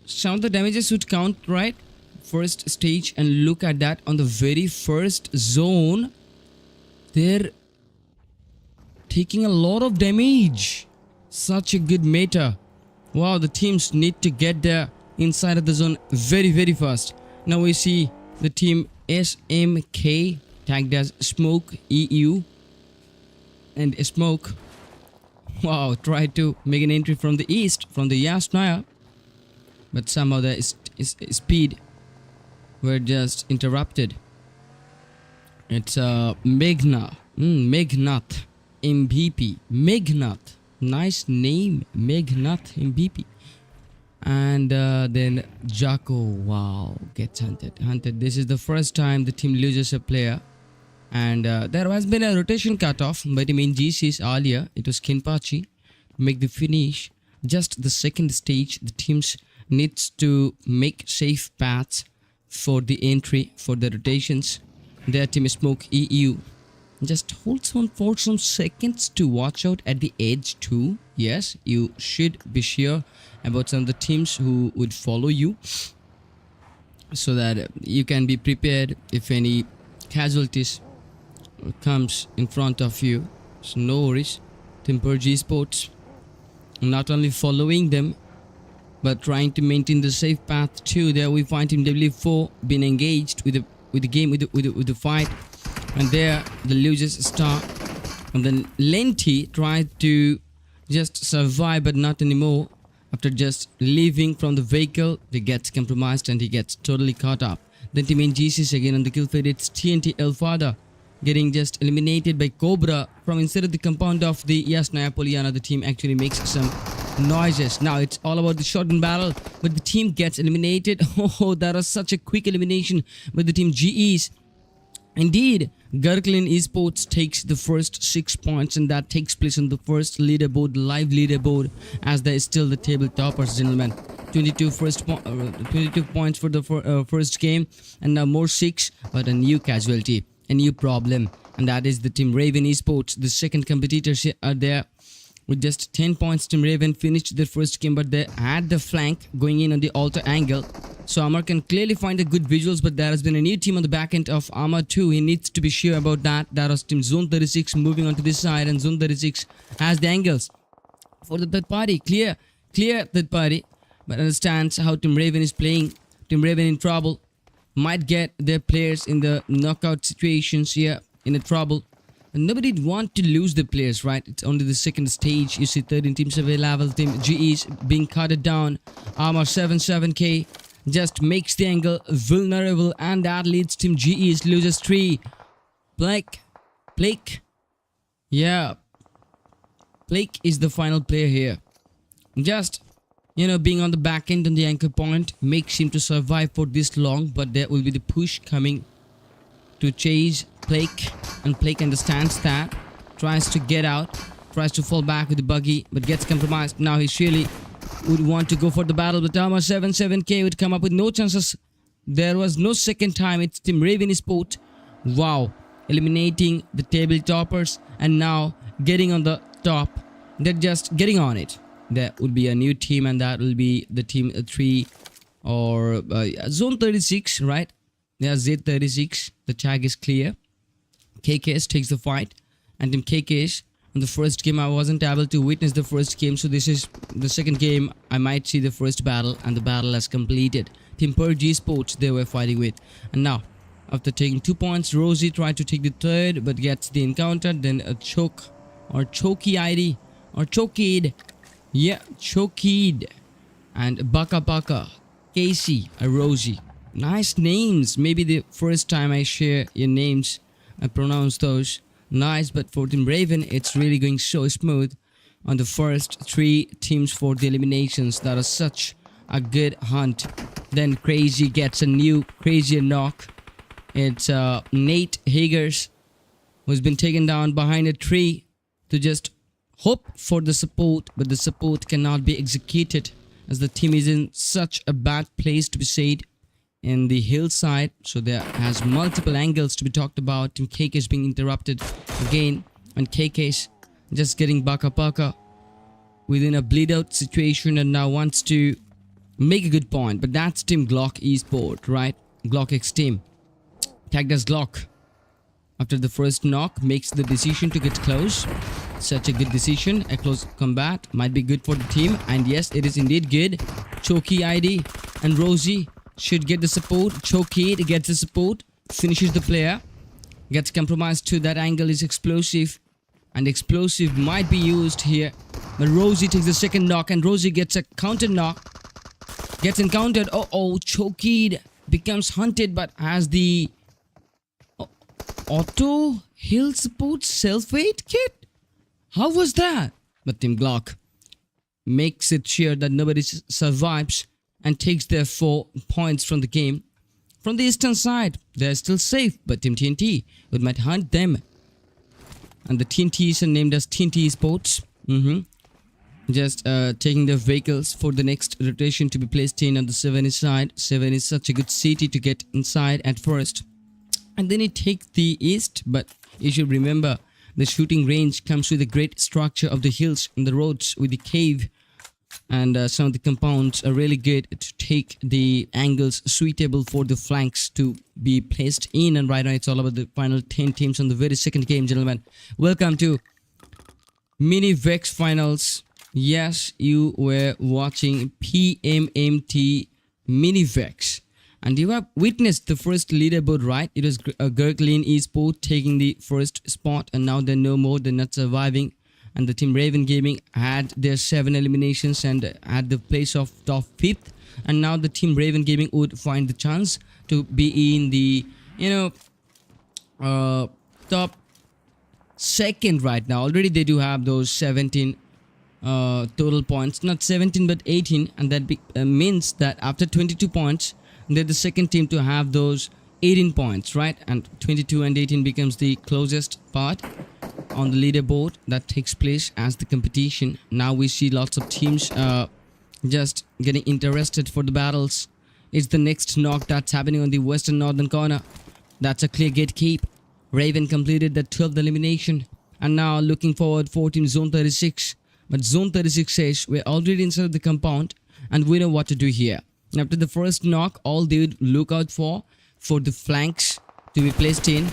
some of the damages would count, right? First stage, and look at that on the very first zone. They're taking a lot of damage. Such a good meta. Wow, the teams need to get there inside of the zone very, very fast. Now we see the team SMK tagged as Smoke EU, and Smoke, wow, tried to make an entry from the east, from the Yasnaya, but somehow the speed were just interrupted. It's Meghnath MVP. Meghnath, nice name, Meghnath MVP. And then Jaco, wow, gets hunted. This is the first time the team loses a player. And there has been a rotation cutoff by the main GCs earlier. It was Kinpachi make the finish. Just the second stage, the teams needs to make safe paths for the entry, for the rotations. Their team Smoke EU just holds on for some seconds to watch out at the edge too. Yes, you should be sure about some of the teams who would follow you, so that you can be prepared if any casualties comes in front of you. So no worries. Team PURGE Esports not only following them but trying to maintain the safe path too. There we find Team W4 being engaged with the game, with the fight, and there the losers start. And then Lenti tried to just survive, but not anymore. After just leaving from the vehicle, he gets compromised and he gets totally caught up. Then Team NGCs again on the kill feed. It's TNT Elfada getting just eliminated by Cobra from inside of the compound of the Yasnaya Poliana. The team actually makes some noises. Now it's all about the shotgun battle, but the team gets eliminated. Oh, that was such a quick elimination by the team GEs. Indeed, GURKLYN Esports takes the first 6 points, and that takes place on the first leaderboard, live leaderboard, as they are still the table toppers, gentlemen. 22 points for the first game, and now more 6, but a new casualty, a new problem, and that is the team RAVN Esports. The second competitors are there with just 10 points. Team RAVN finished their first game, but they had the flank going in on the altar angle. So Amar can clearly find the good visuals, but there has been a new team on the back end of Amar too. He needs to be sure about that. That was Team Zone 36 moving on to this side, and Zone 36 has the angles for the third party. Clear third party, but understands how Team RAVN is playing. Team RAVN in trouble, might get their players in the knockout situations here in a trouble. And nobody want to lose the players, right? It's only the second stage. You see 13 teams available. Team GEs being cut down. Armor 7K just makes the angle vulnerable, and that leads Team GEs loses 3. Blake, yeah, Blake is the final player here. Just being on the back end on the anchor point makes him to survive for this long, but there will be the push coming to chase Blake, and Blake understands that, tries to get out, tries to fall back with the buggy, but gets compromised. Now he surely would want to go for the battle, but Armor 7K would come up with no chances. There was no second time. It's Team RAVN Esports. Wow, eliminating the table toppers, and now getting on the top. They're just getting on it. There would be a new team, and that will be the team 3 or zone 36, right? Yeah, Z36. The tag is clear. KKS takes the fight, and team KKS, in the first game I wasn't able to witness the first game, so this is the second game. I might see the first battle, and the battle has completed. Team PURGE ESPORTS they were fighting with, and now after taking 2 points, Rosie tried to take the third but gets the encounter. Then a choke or chokey ID or choked, yeah, choked, and Baka Baka, Casey, a Rosie. Nice names. Maybe the first time I share your names, I pronounce those nice, but for Team RAVN it's really going so smooth on the first 3 teams for the eliminations. That is such a good hunt. Then Crazy gets a new crazier knock. It's Nate Hagers, who's been taken down behind a tree to just hope for the support, but the support cannot be executed as the team is in such a bad place to be said in the hillside. So there has multiple angles to be talked about. Team KK is being interrupted again, and KK is just getting Baka Baka within a bleed out situation and now wants to make a good point. But that's Team GLOCK eSport, right? GLOCKx team. Tagged as GLOCK. After the first knock, makes the decision to get close. Such a good decision. A close combat might be good for the team, and yes, it is indeed good. Chokey ID and Rosie should get the support. Chokey gets the support, finishes the player, gets compromised to that angle. Is explosive, and explosive might be used here. But Rosie takes the second knock, and Rosie gets a counter knock. Gets encountered. Oh, Chokey becomes hunted, but has the auto heal support self-aid kit. How was that? But Team GLOCK makes it sure that nobody survives and takes their 4 points from the game. From the eastern side, they're still safe, but Team TNT might hunt them. And the TNTs are named as TNT eSports. Just taking their vehicles for the next rotation to be placed in on the 7 side. 7 is such a good city to get inside at first. And then it takes the east, but you should remember the shooting range comes with a great structure of the hills and the roads with the cave, and some of the compounds are really good to take the angles suitable for the flanks to be placed in. And right now it's all about the final 10 teams on the very second game, gentlemen. Welcome to Mini Vex Finals. Yes, you were watching PMMT Mini Vex, and you have witnessed the first leaderboard, right? It was GURKLYN eSport taking the first spot, and now they're no more. They're not surviving. And the Team RAVN Gaming had their 7 eliminations and had the place of top 5th. And now the Team RAVN Gaming would find the chance to be in the, top 2nd right now. Already they do have those 17 total points. Not 17 but 18. And that means that after 22 points, they're the second team to have those 18 points, right? And 22 and 18 becomes the closest part on the leaderboard that takes place as the competition. Now we see lots of teams just getting interested for the battles. It's the next knock that's happening on the western northern corner. That's a clear gatekeep. RAVN completed the 12th elimination, and now looking forward for Team Zone 36. But Zone 36 says we're already inside the compound and we know what to do here. After the first knock, all they would look out for the flanks to be placed in,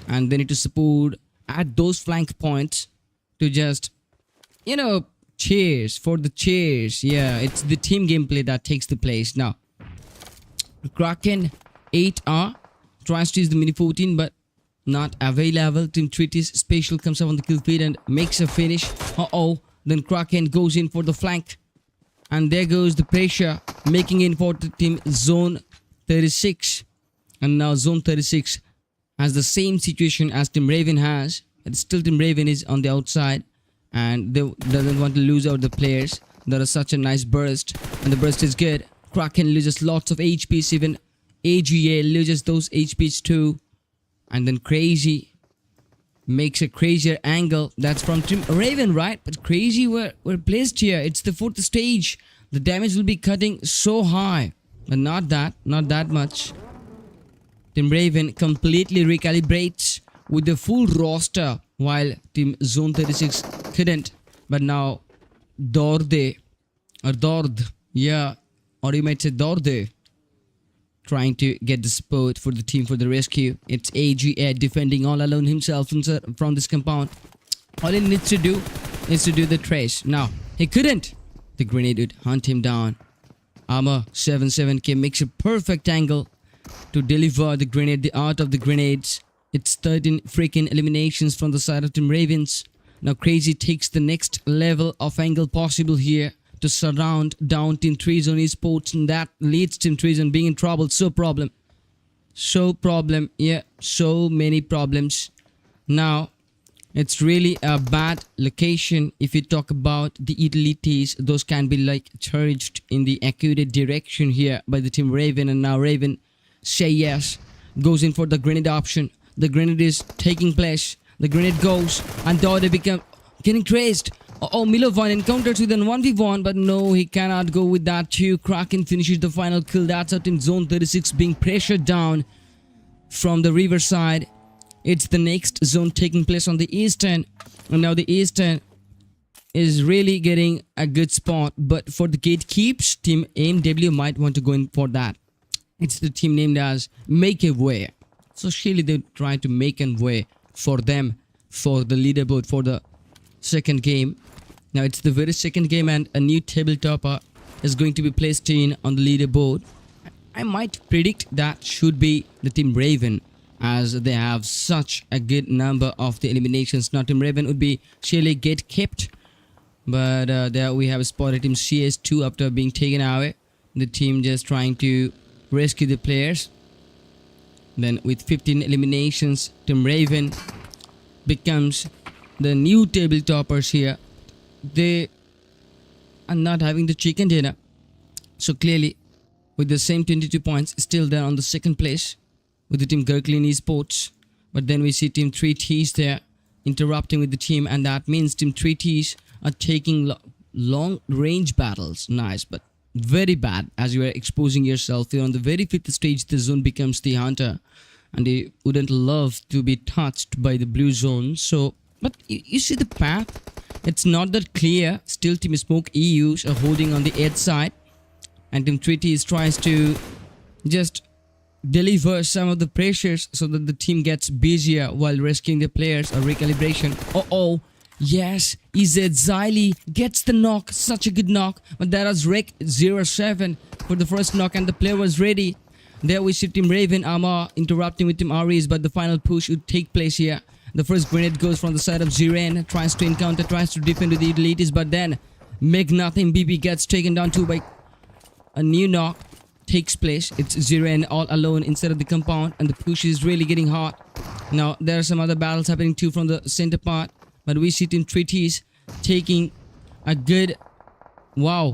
and they need to support at those flank points to just, cheers for the cheers. Yeah, it's the team gameplay that takes the place. Now, Kraken 8R tries to use the Mini 14, but not available. Team Treaty's Spatial comes up on the kill feed and makes a finish. Then Kraken goes in for the flank. And there goes the pressure, making in for the Team Zone 36. And now Zone 36 has the same situation as Team RAVN has. But still Team RAVN is on the outside, and they doesn't want to lose out the players. There is such a nice burst, and the burst is good. Kraken loses lots of HPs, even AGA loses those HPs too. And then Crazy makes a crazier angle. That's from Team RAVN, right? But Crazy were placed here. It's the 4th stage. The damage will be cutting so high, but not that much. Team RAVN completely recalibrates with the full roster, while Team Zone 36 couldn't. But now Dorde, or Dord, yeah, or you might say Dorde, trying to get the support for the team for the rescue. It's AGA defending all alone himself from this compound. All he needs to do is to do the trace. Now, he couldn't. The grenade would hunt him down. Armor 77k makes a perfect angle to deliver the grenade, the art of the grenades. It's 13 freaking eliminations from the side of Team Ravens. Now Crazy takes the next level of angle possible here to surround down Team 3 Zone Esports, and that leads Team 3 Zone being in trouble. So many problems. Now it's really a bad location. If you talk about the utilities, those can be like charged in the accurate direction here by the Team Raven, and now Raven say yes, goes in for the grenade option. The grenade is taking place. The grenade goes, and Dode become getting crazed. Milovan encounters with an 1v1, but no, he cannot go with that too. Kraken finishes the final kill. That's out in Zone 36 being pressured down from the riverside. It's the next zone taking place on the eastern, and now the eastern is really getting a good spot. But for the gatekeeps, Team AMW might want to go in for that. It's the team named as Make a Way. So surely they try to make a way for them for the leaderboard for the second game. Now it's the very second game, and a new tabletopper is going to be placed in on the leaderboard. I might predict that should be the Team Raven, as they have such a good number of the eliminations. Now Team Raven would be surely get kept, but there we have spotted Team CS2 after being taken away. The team just trying to rescue the players. Then with 15 eliminations, Team Raven becomes the new tabletoppers here. They are not having the chicken dinner. So clearly, with the same 22 points, still they're on the second place with the Team GURKLYN Esports. But then we see Team 3Ts there interrupting with the team, and that means Team 3Ts are taking long range battles. Nice, but very bad, as you are exposing yourself. You're on the very fifth stage. The zone becomes the hunter, and they wouldn't love to be touched by the blue zone. So, but you see the path, it's not that clear. Still Team Smoke EUs are holding on the edge side, and Team 3Ts tries to just deliver some of the pressures so that the team gets busier while rescuing the players. A recalibration. Yes, Zylie gets the knock. Such a good knock. But that was Rek 07 for the first knock, and the player was ready. There we see Team Raven Armor interrupting with Team Aries, but the final push would take place here. The first grenade goes from the side of Ziren, tries to encounter, tries to defend with the utilities, but then Meg Nothing BB gets taken down too by a new knock takes place. It's Ziren all alone inside of the compound, and the push is really getting hot. Now there are some other battles happening too from the center part, but we see Team 3Ts taking a good,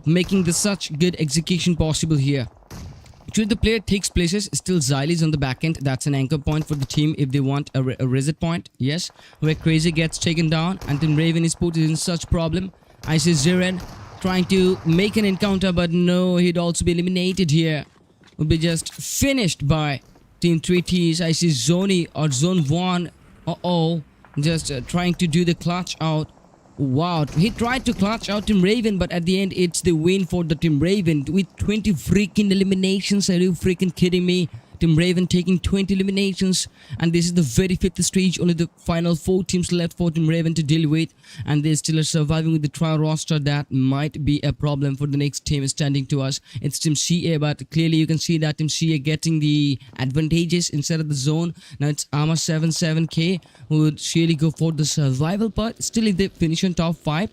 making the such good execution possible here. Should the player takes places, still Zylie is on the back end. That's an anchor point for the team if they want a reset point. Yes, where Crazy gets taken down, and Team Raven is put in such problem. I see Ziren trying to make an encounter, but no, he'd also be eliminated here. Would be just finished by Team 3Ts. I see Zoni or Zone 1. Just trying to do the clutch out. Wow, he tried to clutch out Team Raven, but at the end it's the win for the Team Raven with 20 freaking eliminations. Are you freaking kidding me? Team Raven taking 20 eliminations, and this is the very fifth stage. Only the final 4 teams left for Team Raven to deal with, and they still are surviving with the trial roster. That might be a problem for the next team standing to us. It's Team CA, but clearly you can see that Team CA getting the advantages inside of the zone. Now it's Armor 77k who would surely go for the survival part. Still, if they finish on top 5,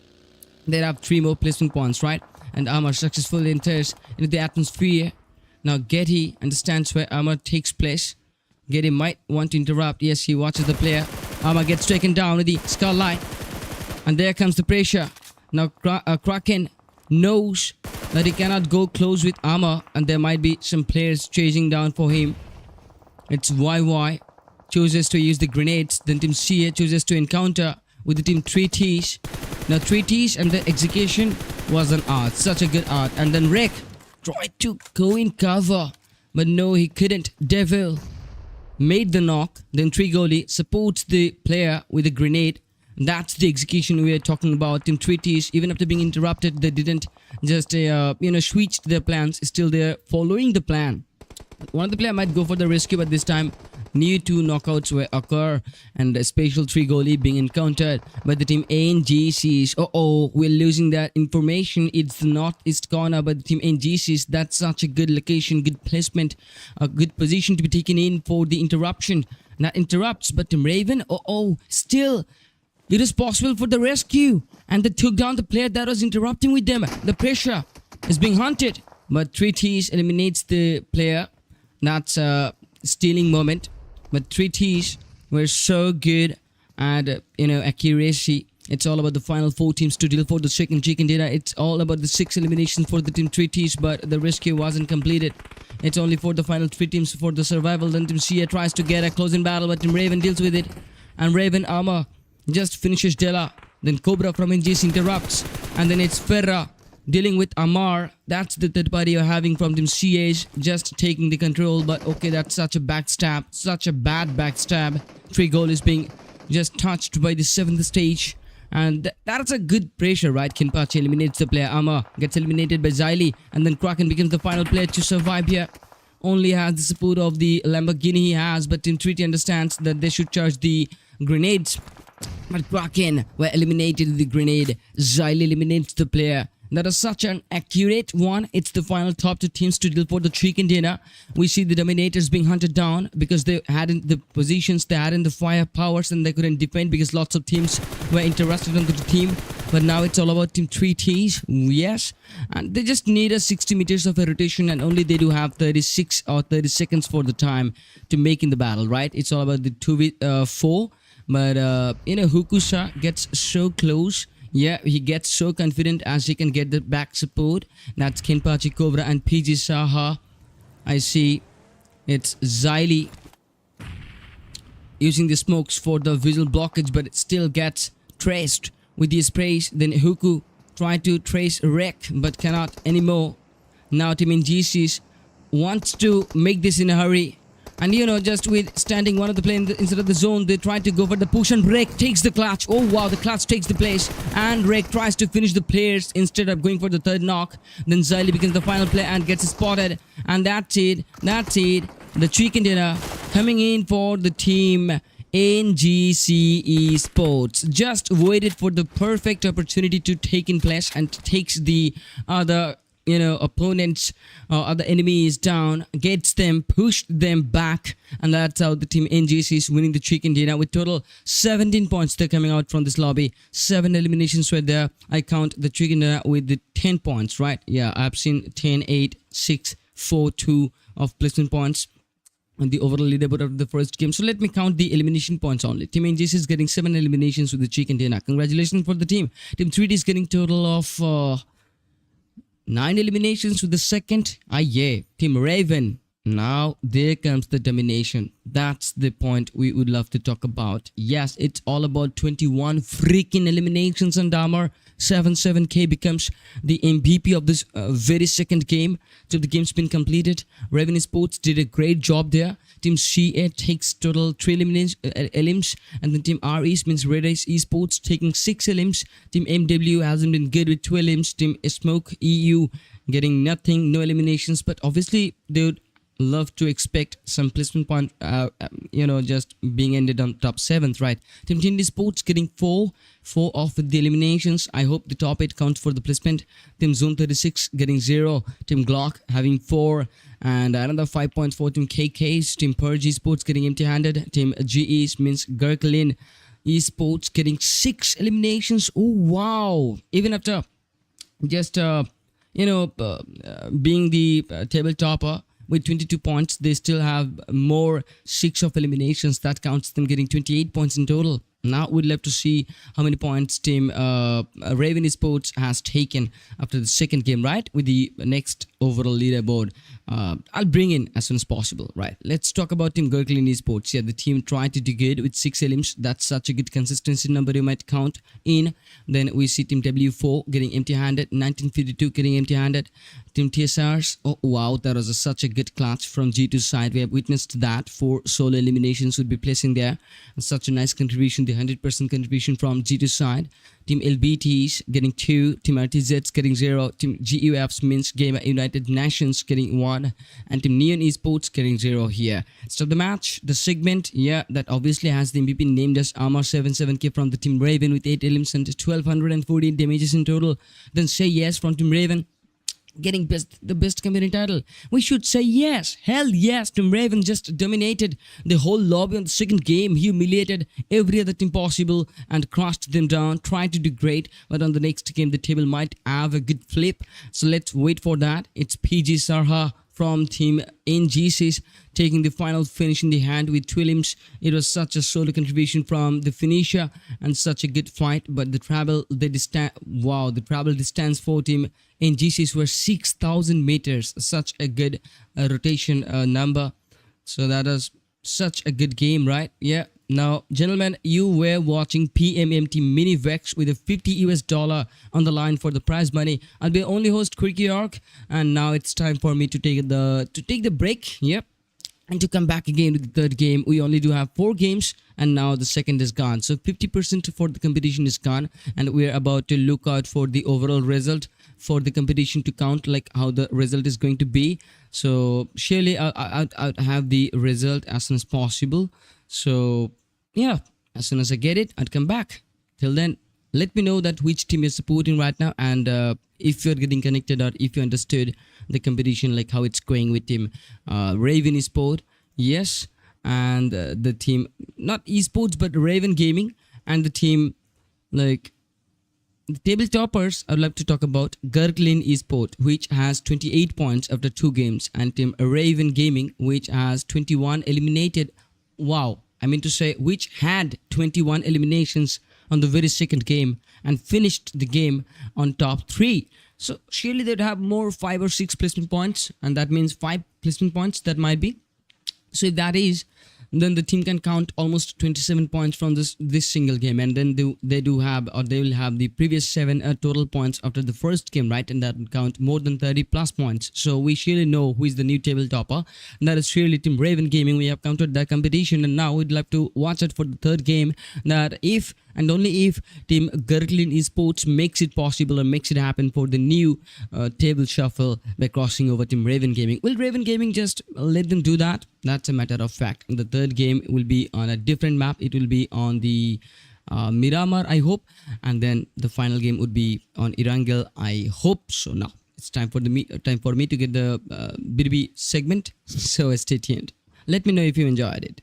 they have 3 more placement points, right? And Armor successfully enters into the atmosphere. Now Getty understands where Armor takes place. Getty might want to interrupt. Yes, he watches the player. Armor gets taken down with the Starlight, and there comes the pressure. Now Kraken knows that he cannot go close with Armor, and there might be some players chasing down for him. It's YY chooses to use the grenades. Then Team CA chooses to encounter with the Team 3Ts. Now 3Ts and the execution was an art. Such a good art. And then Rick tried to go in cover, but no, he couldn't. Devil made the knock, then THREE supports the player with a grenade. That's the execution we are talking about. Team Treaties, even after being interrupted, they didn't just switch their plans. Still, they're following the plan. One of the player might go for the rescue, but this time new 2 knockouts will occur and a special THREE being encountered by the team NGCs. We're losing that information. It's the northeast corner, but the team NGCs, that's such a good location, good placement, a good position to be taken in for the interruption. That interrupts, but team RAVN, still it is possible for the rescue, and they took down the player that was interrupting with them. The pressure is being hunted, but Treaties eliminates the player. That's a stealing moment, but Treaties were so good at accuracy. It's all about the final 4 teams to deal for the second chicken dinner. It's all about the 6 eliminations for the team Treaties, but the rescue wasn't completed. It's only for the final 3 teams for the survival. Then team CA tries to get a closing battle, but team RAVN deals with it, and RAVN armor just finishes Della. Then Cobra from NGC interrupts, and then it's Ferra dealing with Amar. That's the third party you're having from team CH, just taking the control. But okay, that's such a backstab, such a bad backstab. THREE is being just touched by the 7th stage, and that's a good pressure, right? Kenpachi eliminates the player. Amar gets eliminated by Xylee, and then Kraken becomes the final player to survive here. Only has the support of the Lamborghini he has, but team Treaty understands that they should charge the grenades. But Kraken were eliminated with the grenade. Xylee eliminates the player. That is such an accurate one. It's the final top 2 teams to deal for the chicken dinner. We see the Dominators being hunted down because they hadn't the positions, they hadn't the firepowers, and they couldn't defend because lots of teams were interested in the team. But now it's all about team Treaties. Yes, and they just need a 60 meters of a rotation, and only they do have 36 or 30 seconds for the time to make in the battle, right? It's all about the 2v4. But Hukusha gets so close. Yeah, he gets so confident as he can get the back support. That's Kenpachi Cobra and PG Saha. I see it's Xylee using the smokes for the visual blockage, but it still gets traced with the sprays. Then Huku tried to trace Rek, but cannot anymore. Now team NGCs wants to make this in a hurry. And just with standing one of the players instead of the zone, they try to go for the push, and Rek takes the clutch. Oh wow, the clutch takes the place, and Rek tries to finish the players instead of going for the 3rd knock. Then Xylee becomes the final player and gets spotted, and that's it. The chicken dinner coming in for the team NGC ESPORTS. Just waited for the perfect opportunity to take in place and takes the other opponents, other enemies down, gets them, pushed them back, and that's how the team NGC is winning the chicken dinner with total 17 points. They're coming out from this lobby. 7 eliminations were there. I count the chicken dinner with the 10 points, right? Yeah, I've seen 10, 8, 6, 4, 2 of placement points on the overall leaderboard of the first game. So let me count the elimination points only. Team NGC is getting 7 eliminations with the chicken dinner. Congratulations for the team. Team 3D is getting total of 9 eliminations with the second. Team RAVN. Now there comes the domination. That's the point we would love to talk about. Yes, it's all about 21 freaking eliminations and armor. 7K becomes the MVP of this very second game. So the game's been completed. RAVN Sports did a great job there. Team CA takes total 3 elims, and then Team RE means REDEYE Esports taking 6 elims. Team MW hasn't been good with 2 elims. Team Smoke EU getting nothing, no eliminations, but obviously they would love to expect some placement point, just being ended on top 7th, right? Team Tindy Sports getting 4 of the eliminations. I hope the top 8 counts for the placement. Team Zone 36 getting 0. Team GLOCK having 4, and another 5 points for Team KK's. Team PURGE Esports getting empty-handed. Team GE means GURKLYN Esports getting 6 eliminations. Oh wow! Even after just being the table topper with 22 points, they still have more 6 of eliminations. That counts them getting 28 points in total. Now we'd love to see how many points team RAVN Esports has taken after the second game, right? With the next overall leaderboard. I'll bring in as soon as possible, right? Let's talk about team GURKLYN Esports. Yeah, the team tried to do good with 6 elims. That's such a good consistency number you might count in. Then we see team W4 getting empty-handed, 1952 getting empty-handed. Team TSRs, oh wow, that was such a good clutch from G2 side. We have witnessed that 4 solo eliminations would be placing there. And such a nice contribution, the 100% contribution from G2 side. Team LBTs getting 2, Team RTZs getting 0, Team GUFs means Gamer United Nations getting 1, and Team Neon Esports getting 0 here. So the match, the segment, yeah, that obviously has the MVP named as Armor77k from the Team RAVN with 8 elims and 1214 damages in total. Then say yes from Team RAVN, getting the best community title. We should say yes, hell yes. Team RAVN just dominated the whole lobby on the second game, humiliated every other team possible and crushed them down, tried to do great, but on the next game the table might have a good flip, so let's wait for that. It's PG Sarha from team NGCs taking the final finish in the hand with 2 elims. It was such a solo contribution from the finisher and such a good fight, but the travel distance for team NGCs were 6,000 meters. Such a good rotation number. So that was such a good game, right? Yeah. Now, gentlemen, you were watching PMMT Mini Vex with a $50 on the line for the prize money. I'll be only host KREW, and now it's time for me to take the break. Yep. And to come back again with the third game. We only do have 4 games, and now the second is gone. So 50% for the competition is gone, and we're about to look out for the overall result for the competition to count, like how the result is going to be. So surely I'll have the result as soon as possible. So yeah, as soon as I get it, I'll come back. Till then, let me know that which team you're supporting right now, and if you're getting connected or if you understood the competition, like how it's going with team RAVN Esports, yes, and the team, not esports but RAVN Gaming, and the team like the table toppers. I'd like to talk about GURKLYN Esports, which has 28 points after 2 games, and team RAVN Gaming, which has 21 eliminated. Wow, I mean to say, which had 21 eliminations on the very second game and finished the game on top 3. So surely they'd have more 5 or 6 placement points, and that means 5 placement points that might be. So if that is, then the team can count almost 27 points from this single game, and then they will have the previous 7 total points after the first game, right? And that will count more than 30 plus points. So we surely know who is the new table topper, and that is surely team RAVN Gaming. We have counted that competition, and now we'd like to watch it for the third game, that if and only if team GURKLYN Esports makes it possible or makes it happen for the new table shuffle by crossing over team RAVN Gaming. Will RAVN Gaming just let them do that? That's a matter of fact. The third game will be on a different map. It will be on the Miramar, I hope, and then the final game would be on Erangel, I hope. So now it's time for me to get the BDB segment. So stay tuned. Let me know if you enjoyed it.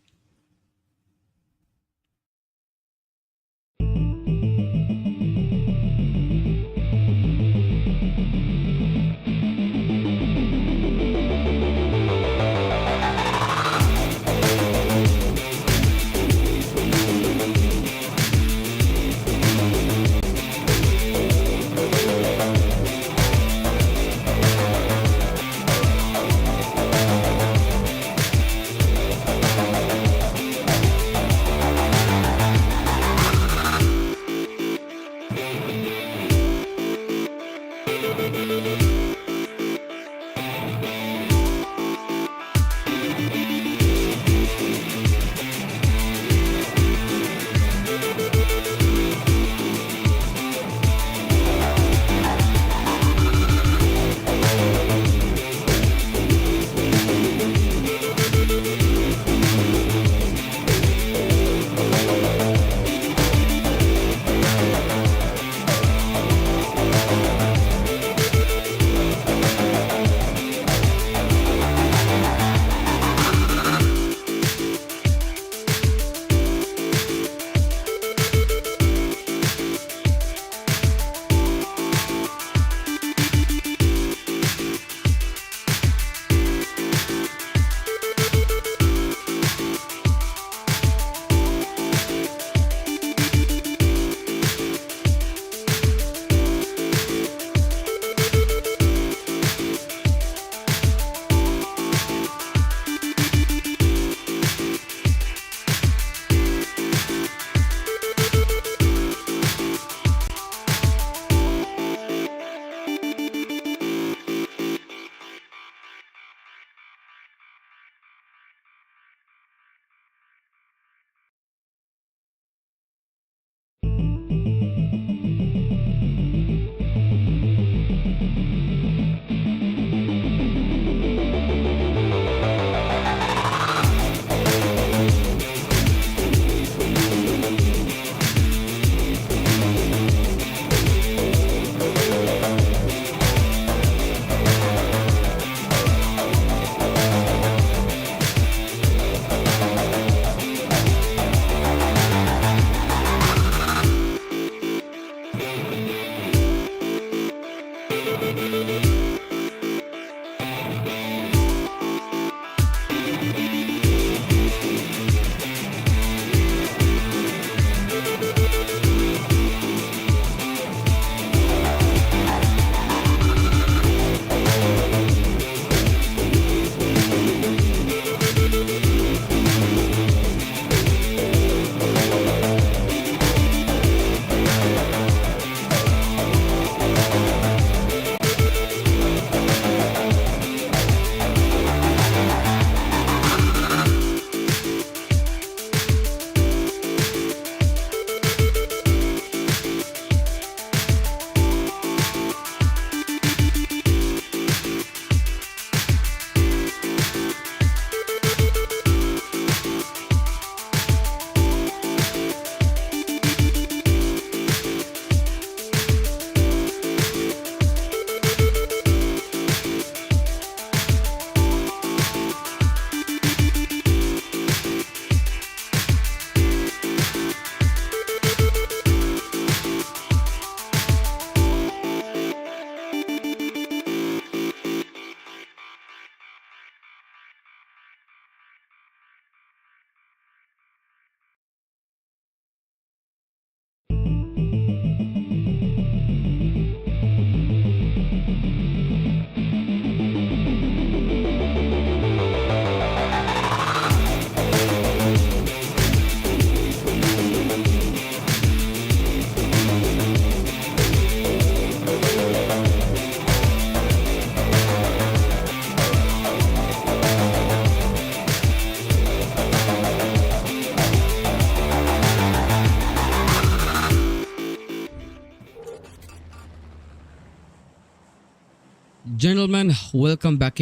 Gentlemen, welcome back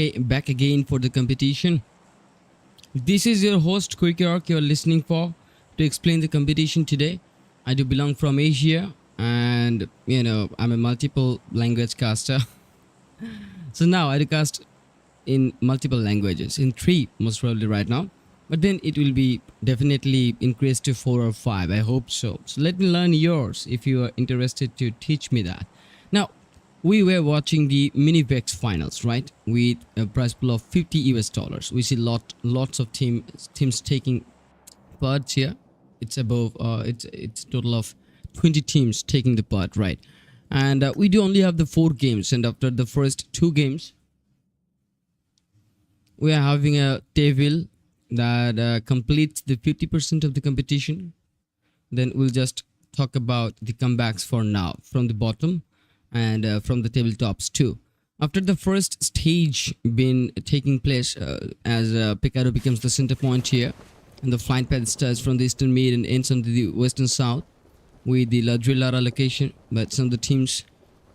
again for the competition. This is your host KREW. You're listening for to explain the competition today. I do belong from Asia, and I'm a multiple language caster. So now I do cast in multiple languages, in 3 most probably right now, but then it will be definitely increased to 4 or 5. I hope so. So let me learn yours if you are interested to teach me that. Now, we were watching the Mini Vex Finals, right? With a prize pool of $50 US. We see lots of teams taking part here. It's above. It's total of 20 teams taking the part, right? And we do only have the 4 games. And after the first 2 games, we are having a table that completes the 50% of the competition. Then we'll just talk about the comebacks for now from the bottom and from the tabletops too. After the first stage been taking place, as Picado becomes the center point here, and the flight path starts from the eastern mid and ends on the western south with the La Drillara location, but some of the teams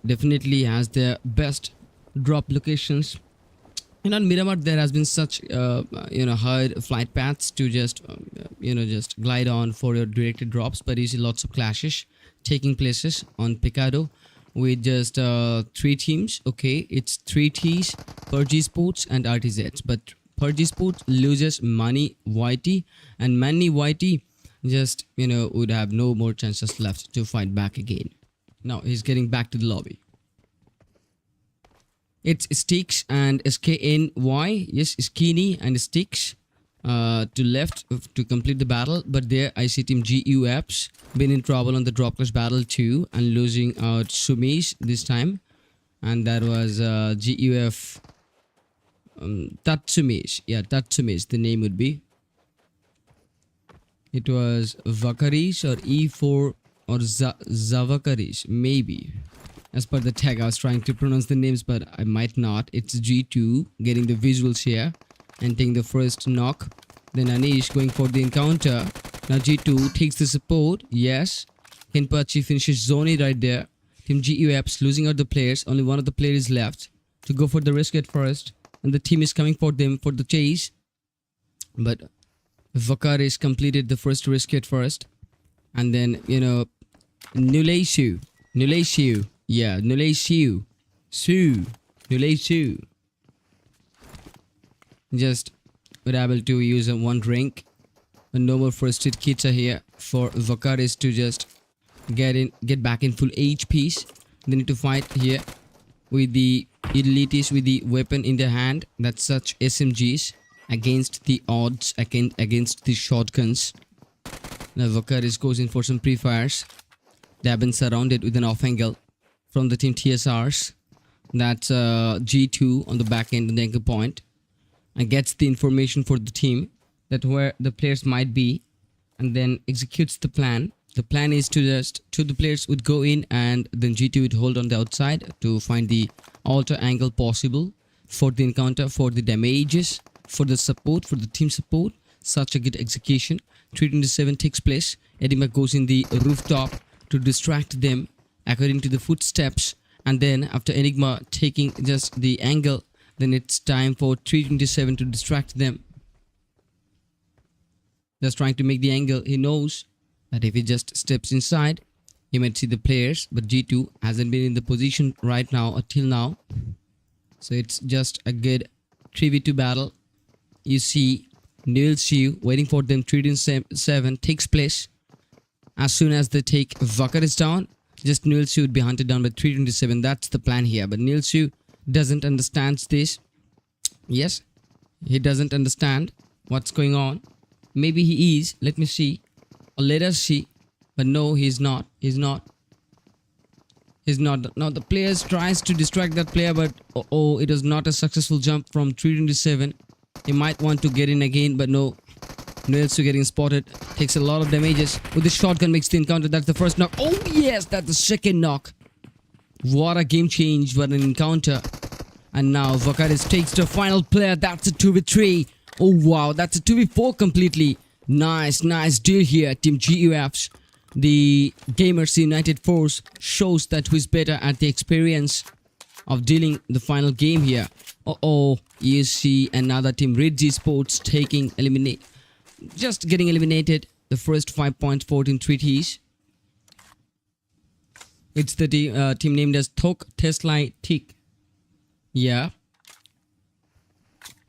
definitely has their best drop locations. And on Miramar there has been such hard flight paths to just just glide on for your directed drops, but you see lots of clashes taking places on Picado with just 3 teams. Okay, it's 3 T's, PURGE Esports and RTZs, but PURGE Esports loses Mani YT, and Mani YT just would have no more chances left to fight back again. Now he's getting back to the lobby. It's Sticks and SKNY. Yes, Skinny and Sticks to left to complete the battle, but there I see team GUF's been in trouble on the drop clash battle too and losing out Sumesh this time, and that was GUF Tatsumesh. Yeah, Tatsumesh the name would be. It was Vakaris or E4 or Zavakaris maybe, as per the tag. I was trying to pronounce the names but I might not. It's G2 getting the visuals here and taking the first knock. Then Anish going for the encounter. Now G2 takes the support. Yes, Kenpachi finishes Zoni right there. Team GUF's losing out the players. Only one of the players left to go for the risk at first, and the team is coming for them for the chase, but Vakaris completed the first risk at first, and then Nuleishu, yeah, Nuleishu just were able to use a 1 drink, and no more first aid kits are here for Vakaris to just get back in full HPs. They need to fight here with the utilities, with the weapon in their hand. That's such SMGs against the odds, against the shotguns. Now Vakaris goes in for some pre-fires. They have been surrounded with an off angle from the team TSRs. That's G2 on the back end on the anchor point, and gets the information for the team that where the players might be, and then executes the plan. The plan is to just two the players would go in, and then G2 would hold on the outside to find the alter angle possible for the encounter, for the damages, for the support, for the team support. Such a good execution. 327 takes place. Enigma goes in the rooftop to distract them according to the footsteps, and then after Enigma taking just the angle, then it's time for 327 to distract them. Just trying to make the angle. He knows that if he just steps inside, he might see the players, but G2 hasn't been in the position right now until now. So it's just a good 3v2 battle. You see Nilsu waiting for them. 3-7 takes place. As soon as they take Vakar is down, just Nilsu would be hunted down by 327. That's the plan here. But Nilsu doesn't understand this. Yes, he doesn't understand what's going on. Maybe he is. Let me see. Or let us see. But no, he's not. He's not. He's not. Now the player tries to distract that player, but oh, it was not a successful jump from 327. He might want to get in again, but no. Nilsu getting spotted. Takes a lot of damages. With the shotgun makes the encounter. That's the first knock. Oh yes, that's the second knock. What a game change. What an encounter. And now Vakaris takes the final player. That's a 2v3. Oh wow, that's a 2v4 completely. Nice deal here. Team GUFs. The Gamers United Force shows that who is better at the experience of dealing the final game here. You see another team, RITZY Sports, just getting eliminated. The first 5 points, 14 treaties. It's the team named as THOK, TESLAI, THIK. Yeah.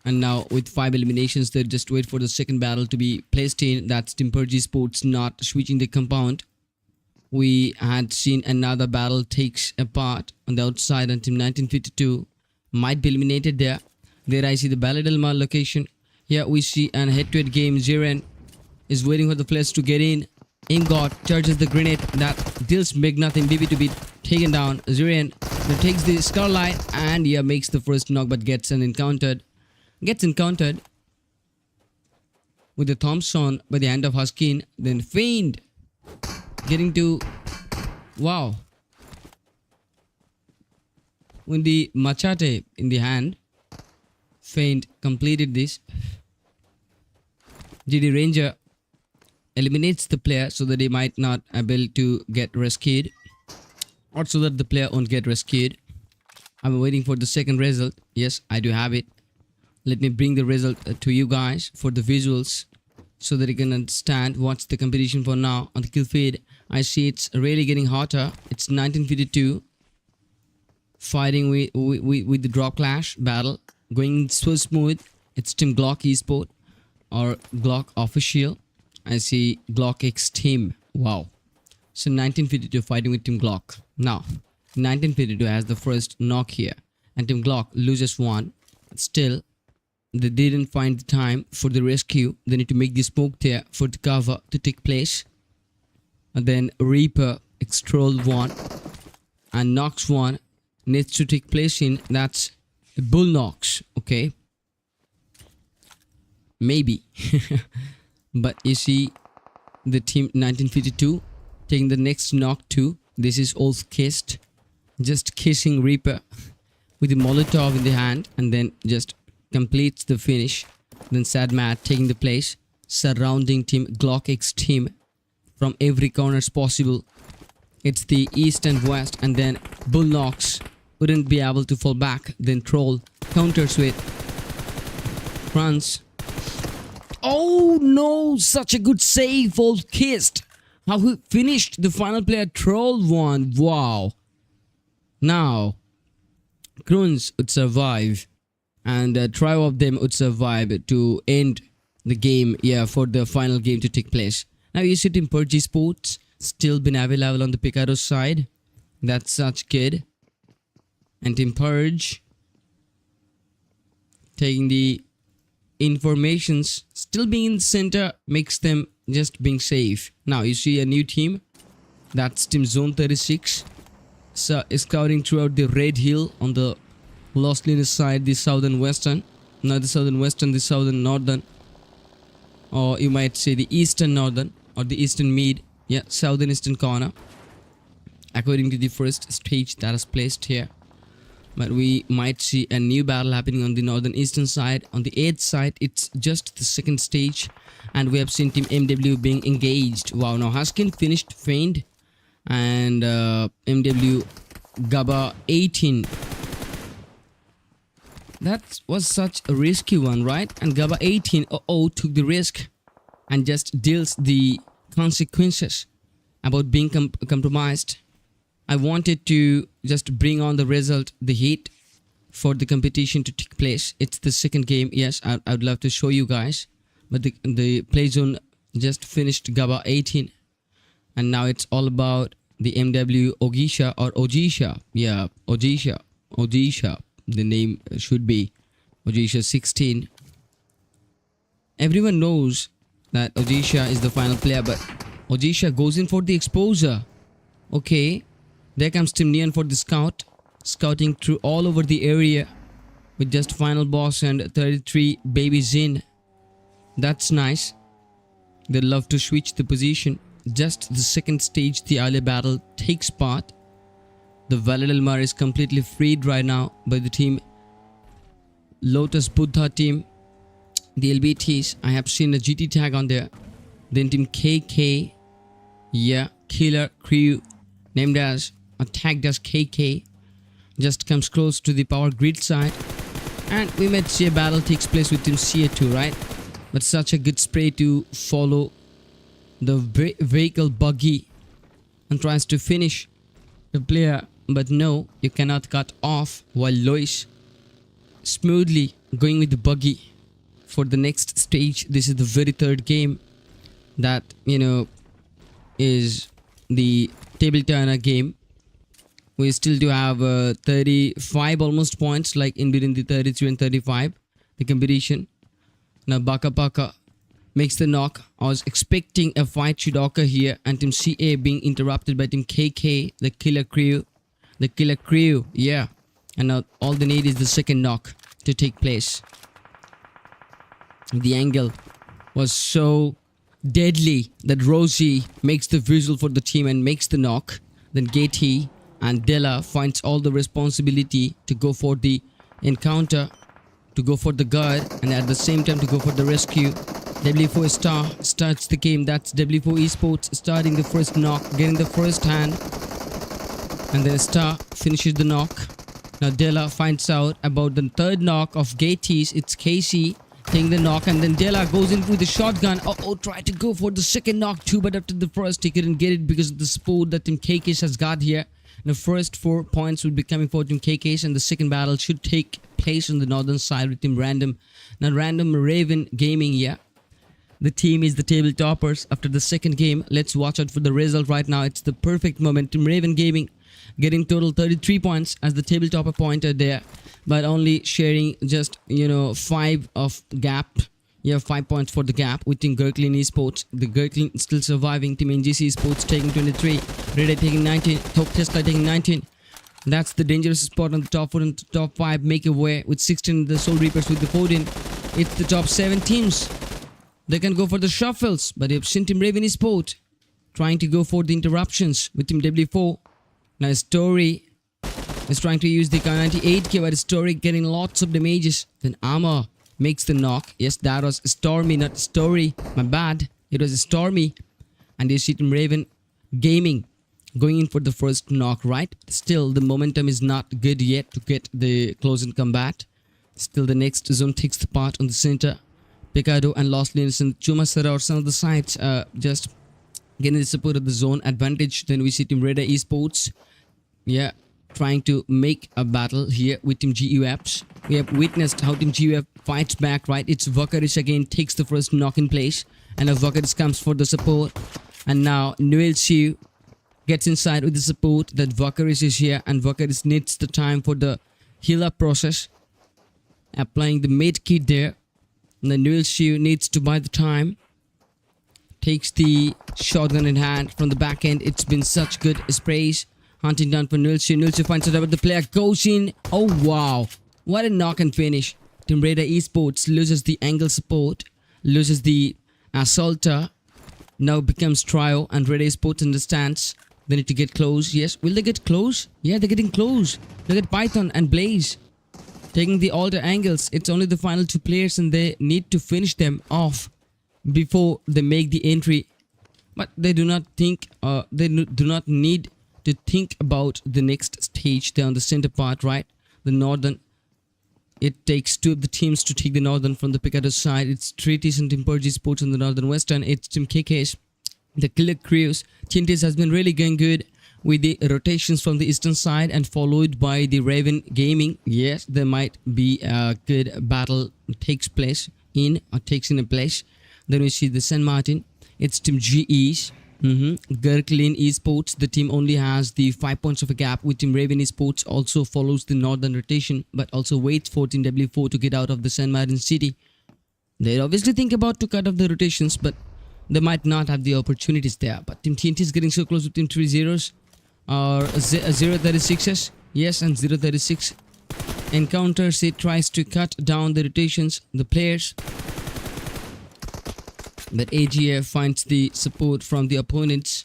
And now with 5 eliminations, they just wait for the second battle to be placed in. That's Team PURGE Sports not switching the compound. We had seen another battle takes a part on the outside, and Team 1952 might be eliminated there. There I see the Baladilma location. Here we see an head-to-head game. Ziren is waiting for the players to get in. Ingot charges the grenade that deals big nothing. BB to be taken down. Ziren takes the Scarlight and makes the first knock, but gets encountered with the Thompson by the hand of Huskin. Then Feigned getting to wow with the Machete in the hand. Feigned completed this. GD Ranger eliminates the player so that he might not able to get rescued, or so that the player won't get rescued. I'm waiting for the second result. Yes, I do have it. Let me bring the result to you guys for the visuals so that you can understand what's the competition for now. On the kill feed, I see it's really getting hotter. It's 1952 fighting with the drop clash battle going so smooth. It's Team GLOCK Esport or GLOCK official. I see GLOCKx team. Wow. So 1952 fighting with Team GLOCK. Now 1952 has the first knock here, and Team GLOCK loses one. Still, they didn't find the time for the rescue. They need to make the smoke there for the cover to take place. And then Reaper extrol one and knocks one needs to take place in. That's Bull knocks. Okay. Maybe. But you see the team 1952 taking the next knock too. This is also kissed. Just kissing Reaper with the Molotov in the hand, and then just completes the finish. Then Sad Matt taking the place, surrounding Team GLOCKx team from every corners possible. It's the east and west, and then Bull knocks wouldn't be able to fall back. Then Troll counters with runs. Oh no, such a good save, old kissed. How he finished the final player. Troll won. Wow. Now Kruns would survive, and a trio of them would survive to end the game, for the final game to take place. Now you see Team PURGE Sports still been available on the Picaro side. That's such good. and Team PURGE taking the informations. Still being in the center makes them just being safe. Now you see a new team. That's Team Zone 36. So scouting throughout the red hill on the Lost Leader side, the southern western. Not the southern western, the southern northern. Or you might say the eastern northern or the eastern mid. Yeah, southern eastern corner. According to the first stage that is placed here. But we might see a new battle happening on the northern eastern side. On the 8th side, it's just the second stage. And we have seen Team MW being engaged. Wow, now Huskin finished Feigned. And MW Gaba 18. That was such a risky one, right? And Gaba 18 took the risk and just deals the consequences about being compromised. I wanted to just bring on the result, the heat for the competition to take place. It's the second game. Yes, I'd love to show you guys. But the play zone just finished Gaba 18. And now it's all about the MW Ogisha or Ojisha. Yeah, Ojisha. The name should be Ojisha 16. Everyone knows that Ojisha is the final player, but Ojisha goes in for the exposure. Okay. There comes Team Neon for the scout. Scouting through all over the area with just final boss and 33 babies in. That's nice. They love to switch the position. Just the second stage, the early battle takes part. The Valadilmar is completely freed right now by the team LOTUSBUDDHATEAM. The LBTs, I have seen a GT tag on there. Then Team KK, yeah, KREW, named as, tagged as KK, just comes close to the power grid side. And we might see a battle takes place with Team CA2, right? But such a good spray to follow the vehicle buggy and tries to finish the player. But no, you cannot cut off while Lois smoothly going with the buggy for the next stage. This is the very third game that, you know, is the table turner game. We still do have 35 almost points, like in between the 33 and 35, the competition. Now Baka makes the knock. I was expecting a fight should occur here, and Team CA being interrupted by Team KK, the killer crew, yeah. And now all they need is the second knock to take place. The angle was so deadly that Rosie makes the visual for the team and makes the knock. Then Gaty and Della finds all the responsibility to go for the encounter, to go for the guard, and at the same time to go for the rescue. W4 Star starts the game. That's W4 Esports starting the first knock, getting the first hand. And then Star finishes the knock. Now Della finds out about the third knock of Gaty's. It's Casey taking the knock, and then Della goes in with the shotgun. Tried to go for the second knock too, but after the first he couldn't get it because of the support that Team KK has got here. The first 4 points will be coming for Team KK, and the second battle should take place on the northern side with Team Random. Now Random RAVN Gaming, yeah. The team is the table toppers after the second game. Let's watch out for the result right now. It's the perfect moment. Team RAVN Gaming getting total 33 points as the table topper pointer there, but only sharing just, 5 of gap. Yeah, 5 points for the gap with Team GURKLYN Esports. The GURKLYN still surviving. Team NGC Esports taking 23. REDEYE taking 19. THOK TESLAI taking 19. That's the dangerous spot on the top 4 and top 5. Make away with 16. The Soul Reapers with the 14. It's the top 7 teams. They can go for the shuffles, but you've seen Team RAVN Esports trying to go for the interruptions with Team W4. Now Story is trying to use the K98K, but Story getting lots of damages. Then Armor makes the knock. Yes, that was Stormy, not Story. My bad. It was Stormy. And you see Team RAVN Gaming going in for the first knock, right? Still, the momentum is not good yet to get the close in combat. Still, the next zone takes the part on the center. Picado and Lost Linus and Chumasara or some of the sides just getting the support of the zone advantage. Then we see Team REDEYE Esports, yeah, trying to make a battle here with Team GUFs. We have witnessed how Team GUF fights back, right? It's Vakaris again takes the first knock in place, and a Vakaris comes for the support. And now Noel Siu gets inside with the support that GLOCKx is here, and GLOCKx needs the time for the heal up process. Applying the mid kit there. And the Nilshu needs to buy the time. Takes the shotgun in hand from the back end. It's been such good sprays. Hunting down for Nilshu. Nilshu finds out about the player. Goes in. Oh wow. What a knock and finish. Team REDEYE Esports loses the angle support. Loses the assaulter. Now becomes trio, and REDEYE Esports understands they need to get close. Yes, will they get close? Yeah, they're getting close. Look at Python and Blaze taking the alter angles. It's only the final two players, and they need to finish them off before they make the entry. But they do not think, do not need to think about the next stage. They're on the center part, right? The northern. It takes two of the teams to take the northern from the Picado side. It's Treaties and Team PURGE Sports on the northern western. It's Team KK's. The killer crews. Tintis has been really going good with the rotations from the eastern side, and followed by the RAVN Gaming. Yes, there might be a good battle takes place in or takes in a place. Then we see the San Martin. It's Team GE's. GURKLYN Esports. The team only has the 5 points of a gap, with Team RAVN Esports also follows the northern rotation, but also waits for Team W4 to get out of the San Martin city. They obviously think about to cut off the rotations, but they might not have the opportunities there. But Team TNT is getting so close with Team 30s or 036s. Yes, and 036 encounters it, tries to cut down the rotations, the players. But AGF finds the support from the opponents.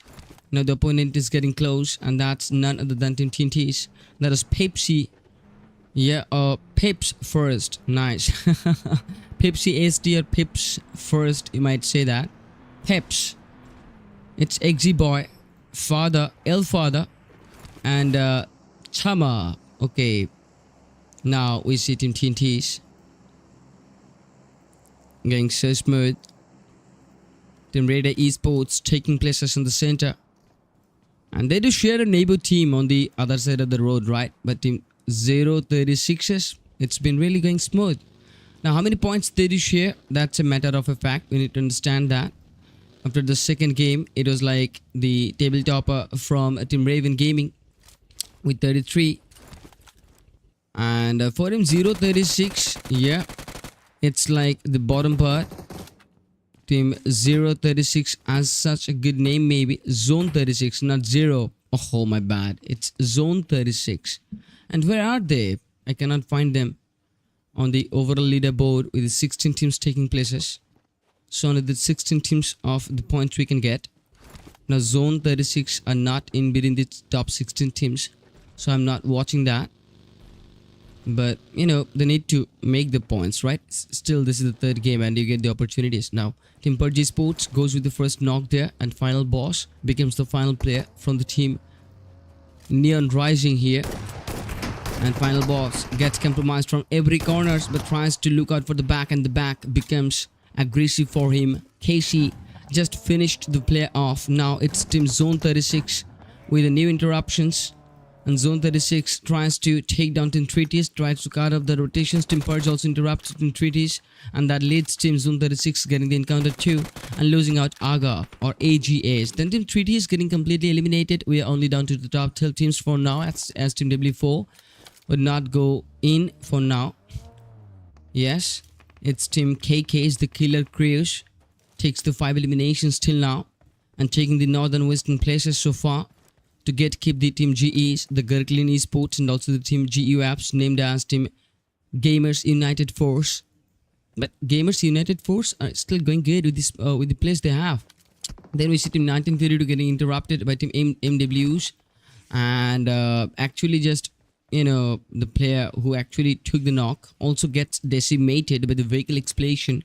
Now the opponent is getting close, and that's none other than Team TNTs. That is Pepsi. Yeah, Pips first. Nice. Pepsi SD or Pips first, you might say that. Peps. It's Eggsy Boy, Father, El Father, and Chama. Okay. Now we see Team TNTs going so smooth. Team REDEYE Esports taking places in the center, and they do share a neighbor team on the other side of the road, right? But Team 036s, it's been really going smooth. Now how many points they do share, that's a matter of a fact. We need to understand that. After the second game, it was like the table topper from Team RAVN Gaming with 33, and for Team 036, yeah, it's like the bottom part. Team 036 has such a good name, maybe Zone 36, not 0. Oh my bad, it's Zone 36. And where are they? I cannot find them on the overall leaderboard with the 16 teams taking places. So only the 16 teams of the points we can get. Now Zone 36 are not in between the top 16 teams, so I'm not watching that. But you know, they need to make the points, right? Still, this is the third game, and you get the opportunities. Now Team PURGE Sports goes with the first knock there, and final boss becomes the final player from the team Neon Rising here. And final boss gets compromised from every corners, but tries to look out for the back, and the back becomes aggressive for him. Casey just finished the play off. Now it's Team Zone 36 with the new interruptions. And Zone 36 tries to take down Team Treaties, tries to cut off the rotations. Team PURGE also interrupts Team Treaties, and that leads Team Zone 36 getting the encounter too and losing out AGA or AGAs. Then Team Treaties getting completely eliminated. We are only down to the top 12 teams for now, as Team W4 would not go in for now. Yes, it's Team KK's, the killer crews, takes the 5 eliminations till now and taking the northern western places so far. To keep the Team GEs, the GURKLYN Esports, and also the Team GU apps named as Team Gamers United Force. But Gamers United Force are still going good with this with the place they have. Then we see Team 1932 getting interrupted by Team MWs, and actually just, you know, the player who actually took the knock also gets decimated by the vehicle explosion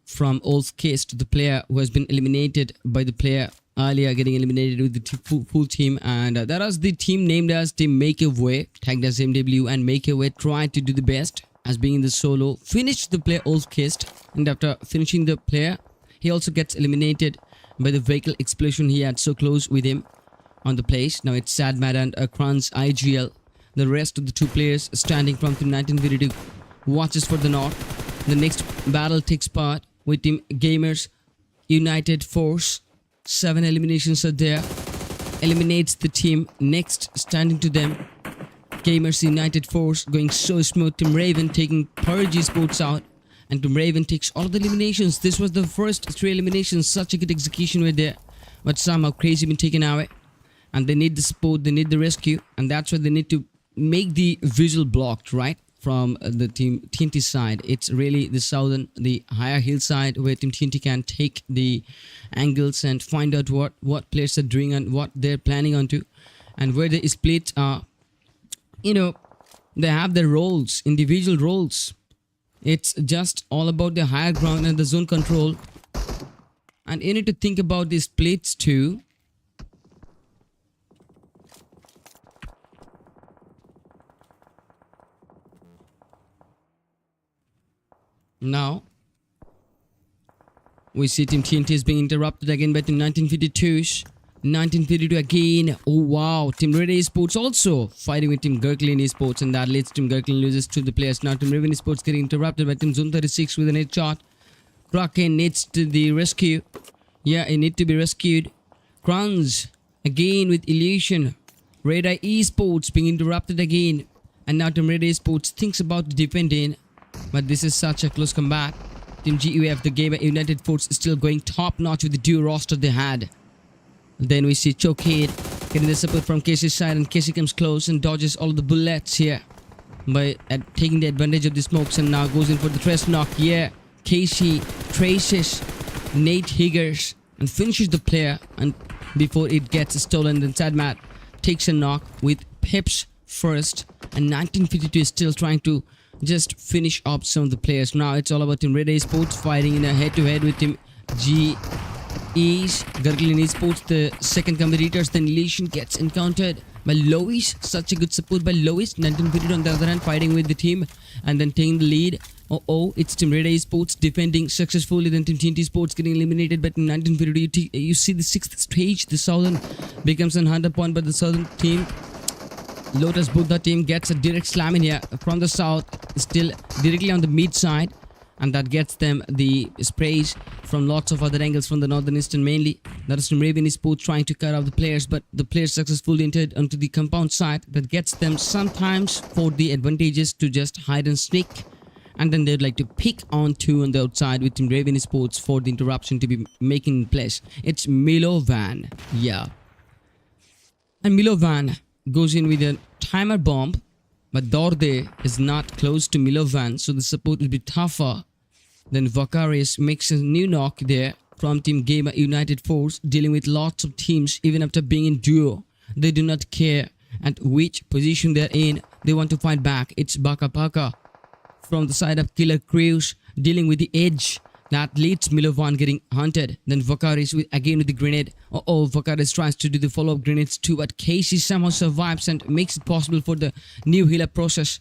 from LOTUSBUDDHATEAM, the player who has been eliminated by the player earlier, getting eliminated with the full team. And that was the team named as Team Makeaway, tagged as MW, and Makeaway tried to do the best as being in the solo, finished the player LOTUSBUDDHATEAM, and after finishing the player, he also gets eliminated by the vehicle explosion he had so close with him on the place. Now it's Sad Mad and Kranz IGL. The rest of the two players standing from Team 1932 watches for the knock. The next battle takes part with Team Gamers United Force. 7 eliminations are there. eliminates the team next standing to them. Gamers United Force going so smooth. Team RAVN taking PURGE esports out. And Team RAVN takes all of the eliminations. This was the first 3 eliminations. Such a good execution right there. But somehow KREW been taken away. And they need the support. They need the rescue. And that's why they need to make the visual blocked, right? From the Team TNT side. It's really the southern, the higher hillside where Team TNT can take the angles and find out what players are doing and what they're planning on to. And where they split, you know, they have their roles, individual roles. It's just all about the higher ground and the zone control. And you need to think about the splits too. Now, we see Team TNT is being interrupted again by Team 1952s. 1952 again. Oh wow. Team REDEYE esports also fighting with Team GURKLYN esports, and that leads Team GURKLYN loses to the players. Now Team RAVN esports getting interrupted by Team Zone 36 with an headshot. Kraken needs to the rescue. Yeah, it need to be rescued. Kranz again with illusion. REDEYE esports being interrupted again. And now Team REDEYE esports thinks about defending. But this is such a close combat. Team GUF, the Gamer United Force, is still going top notch with the duo roster they had. Then we see Chokade getting the support from Casey's side, and Casey comes close and dodges all the bullets here by taking the advantage of the smokes, and now goes in for the trace knock. Yeah, Casey traces Nate Higgers and finishes the player, and before it gets stolen, then Sadmat takes a knock with Pips first, and 1952 is still trying to just finish up some of the players. Now it's all about Team REDEYE esports fighting in a head-to-head with Team GE's GURKLYN esports, the second competitors. Then Illusion gets encountered by Lois. Such a good support by Lois. 1952 on the other hand fighting with the team and then taking the lead. It's Team REDEYE esports defending successfully. Then Team TNT esports getting eliminated by Team 1952. You see the 6th stage, the southern becomes an 100 point, but the southern team, LOTUSBUDDHATEAM, gets a direct slam in here from the south, still directly on the mid side, and that gets them the sprays from lots of other angles from the northern eastern mainly. That is Team RAVN esports trying to cut off the players, but the players successfully entered onto the compound side. That gets them sometimes for the advantages to just hide and sneak, and then they'd like to pick on 2 on the outside with Team RAVN esports for the interruption to be making place. It's Milovan, yeah, and Milovan goes in with a timer bomb, but Dorde is not close to Milovan, so the support will be tougher. Then Vakarius makes a new knock there from Team Gamer United Force, dealing with lots of teams. Even after being in duo, they do not care at which position they're in, they want to fight back. It's Baka Baka from the side of Killer Crews, dealing with the edge that leads Milovan getting hunted. Then Vakaris again with the grenade. Vakaris tries to do the follow-up grenades too, but Casey somehow survives and makes it possible for the new heal-up process.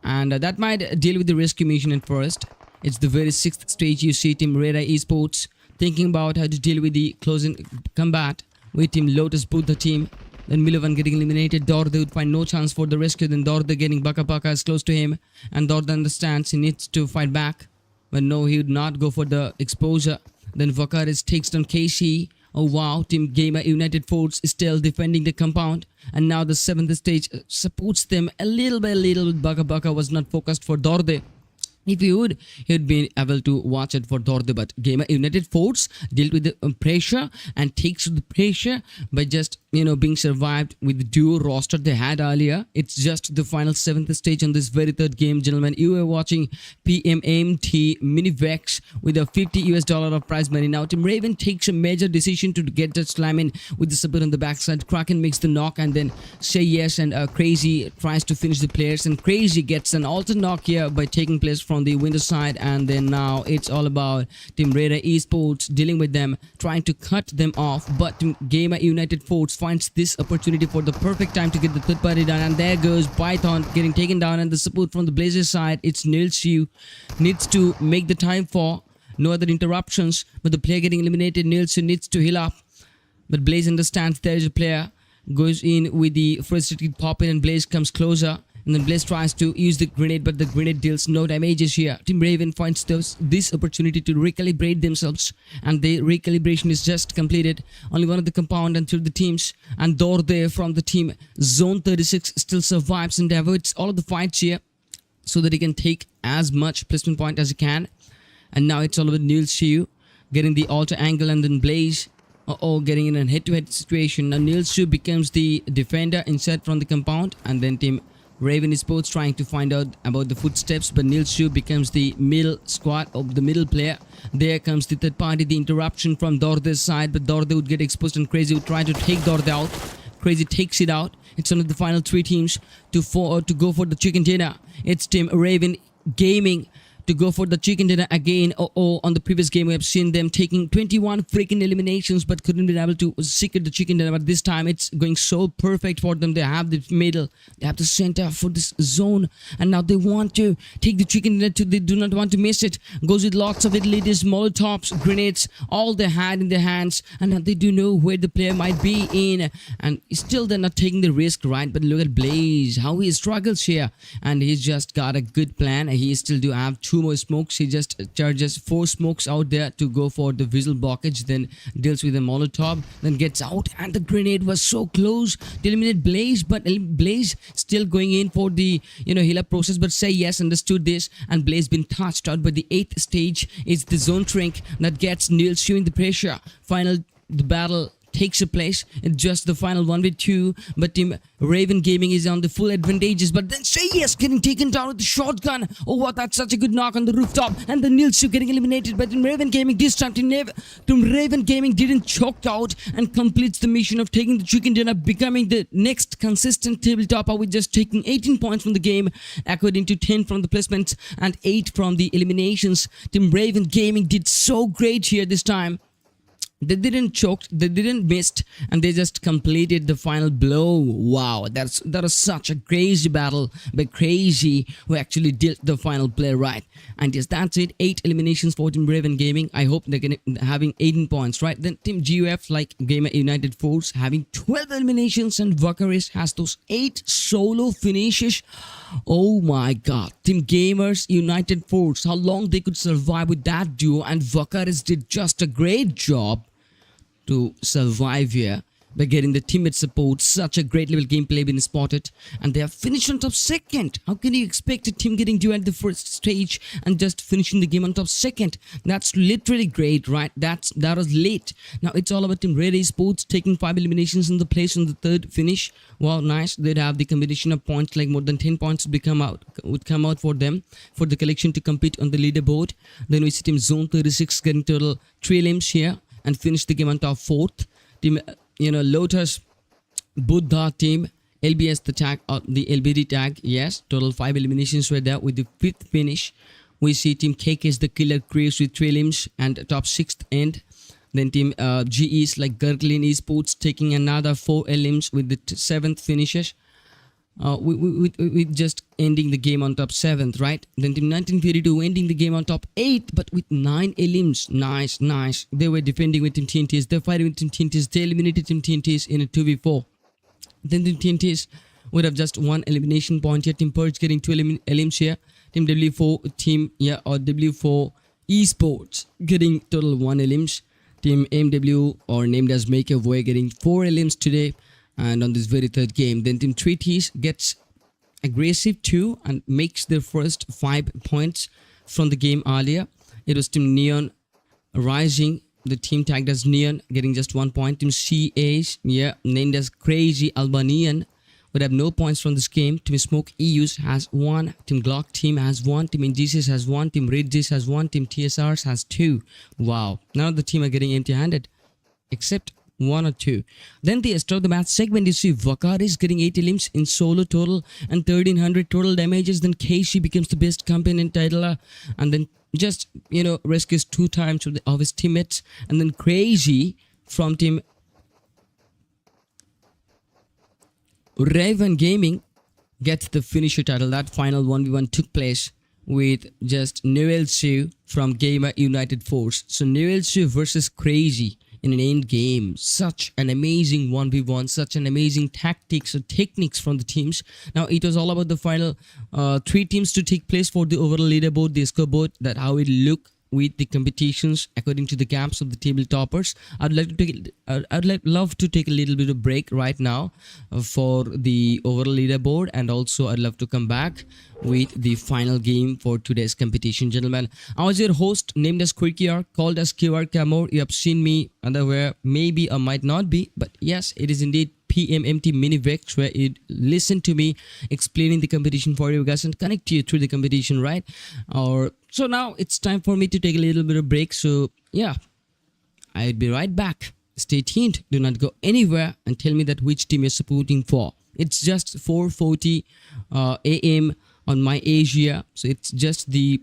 And that might deal with the rescue mission at first. It's the very 6th stage. You see Team REDEYE esports thinking about how to deal with the closing combat with Team LOTUSBUDDHATEAM. Then Milovan getting eliminated. Dorde would find no chance for the rescue. Then Dorde getting Baka Baka is close to him, and Dorde understands he needs to fight back. But no, he would not go for the exposure. Then Vakaris takes down Casey. Oh wow, Team Gamer United Force is still defending the compound. And now the 7th stage supports them a little by little. Baka Baka was not focused for Dorde. If he would, he would be able to watch it for Dorde. But Gamer United Force dealt with the pressure and takes the pressure by just, being survived with the duo roster they had earlier. It's just the final 7th stage on this very 3rd game, gentlemen. You are watching PMMT Mini Vex with a $50 of prize money. Now Team RAVN takes a major decision to get that slam in with the support on the backside. Kraken makes the knock and then say yes, and Crazy tries to finish the players, and Crazy gets an alter knock here by taking place from the window side. And then now it's all about Team REDEYE esports dealing with them, trying to cut them off. But Team Gamer United Force finds this opportunity for the perfect time to get the 3rd party done, and there goes Python getting taken down, and the support from the Blazers side, it's Nilsu needs to make the time for no other interruptions, but the player getting eliminated. Nilsu needs to heal up, but Blaze understands there is a player, goes in with the frustrated pop in, and Blaze comes closer And then Blaze tries to use the grenade, but the grenade deals no damages here. Team RAVN finds this opportunity to recalibrate themselves, and the recalibration is just completed. Only one of the compound and through the teams, and Dorde from the team Zone 36 still survives and avoids all of the fights here, so that he can take as much placement point as he can. And now it's all about Neil Shiu getting the alter angle, and then Blaze getting in a head-to-head situation. Now Neil Shiu becomes the defender inside from the compound, and then Team RAVN ESPORTS trying to find out about the footsteps, but Neil Shiu becomes the middle squad of the middle player. There comes the third party, the interruption from Dorde's side, but Dorde would get exposed and KREW would try to take Dorde out. KREW takes it out. It's one of the final three teams to go for the chicken dinner. It's Team RAVN Gaming to go for the chicken dinner again. On the previous game we have seen them taking 21 freaking eliminations but couldn't be able to secret the chicken dinner, but this time it's going so perfect for them. They have the middle, they have the center for this zone, and now they want to take the chicken dinner too. They do not want to miss it. Goes with lots of leaders, molotovs, grenades, all they had in their hands, and now they do know where the player might be in, and still they're not taking the risk, right? But look at Blaze, how he struggles here, and he's just got a good plan. He still do have two more smokes. He just charges 4 smokes out there to go for the visual blockage, then deals with a molotov, then gets out, and the grenade was so close to eliminate Blaze, but Blaze still going in for the heal up process, but say yes, understood this, and Blaze been touched out by the 8th stage. It's the zone shrink that gets Neil Shiu in the pressure. The battle takes a place. It's just the final 1v2, but Team RAVN Gaming is on the full advantages, but then say yes getting taken down with the shotgun. Oh what, that's such a good knock on the rooftop, and the Neil Shiu getting eliminated. But Team RAVN Gaming this time, Team RAVN Gaming didn't choke out and completes the mission of taking the chicken dinner, becoming the next consistent tabletopper with just taking 18 points from the game according to 10 from the placements and 8 from the eliminations. Team RAVN Gaming did so great here this time. They didn't choke, they didn't miss, and they just completed the final blow. Wow, that was such a crazy battle by KREW, who actually dealt the final play right. And yes, that's it. 8 eliminations for Team RAVN Gaming. I hope they're having 18 points, right? Then Team GUF, like Gamer United Force, having 12 eliminations, and Vakaris has those 8 solo finishes. Oh my god, Team Gamers United Force, how long they could survive with that duo, and Vakaris did just a great job to survive here by getting the teammate support. Such a great level gameplay being spotted, and they have finished on top second. How can you expect a team getting due at the first stage and just finishing the game on top second? That's literally great, right? That was late. Now it's all about Team REDEYE Sports taking 5 eliminations in the place on the 3rd finish. Wow, nice. They'd have the combination of points, like more than 10 points would come out for them for the collection to compete on the leaderboard. Then we see Team Zone 36 getting total 3 elims here and finish the game on top 4th. Team LOTUSBUDDHATEAM LBS the tag, the LBD tag, yes, total 5 eliminations were there with the 5th finish. We see Team KREW the killer crews with 3 elims and top 6th end. Then Team GEs like GURKLYN Esports taking another 4 elims with the 7th finishes. We just ending the game on top 7th, right? Then Team 1932 ending the game on top 8th, but with 9 elims. Nice. They were defending with Team TNTs. They're fighting with Team TNTs. They eliminated Team TNTs in a 2v4. Then Team TNTs would have just 1 elimination point here. Team PURGE getting 2 elims here. Team W4 ESPORTS getting total 1 elims. Team MW, or named as Makeaway, getting 4 elims today. And on this very 3rd game, then Team 3Ts gets aggressive too and makes their first 5 points from the game earlier. It was Team Neon Rising, the team tagged as Neon, getting just 1 point. Team CAs, named as Crazy Albanian, would have no points from this game. Team Smoke EUs has 1. Team GLOCK team has 1. Team NGCs has 1. Team RITZY has 1. Team TSRx has 2. Wow, none of the team are getting empty-handed except 1 or 2. Then the rest of the match segment, you see Vakaris getting 80 elims in solo total and 1300 total damages. Then KC becomes the best companion titler, and then just rescues 2 times of his teammates. And then Crazy from Team RAVN Gaming gets the finisher title. That final 1v1 took place with just Neil Shiu from Gamer United Force. So Neil Shiu versus Crazy in an end game. Such an amazing 1v1, such an amazing tactics or techniques from the teams. Now it was all about the final 3 teams to take place for the overall leaderboard, the scoreboard, that how it look with the competitions according to the gaps of the table toppers. Love to take a little bit of break right now for the overall leaderboard, and also I'd love to come back with the final game for today's competition, gentlemen. I was your host, named as Quirkier, called as QR Camor. You have seen me underwear, maybe or might not be, but yes, it is indeed PMMT Mini Vex, where you listen to me explaining the competition for you guys and connect you through the competition, right? Or so now it's time for me to take a little bit of break. So yeah, I'll be right back. Stay tuned. Do not go anywhere and tell me that which team you're supporting for. It's just 4:40 a.m. on my Asia, so it's just the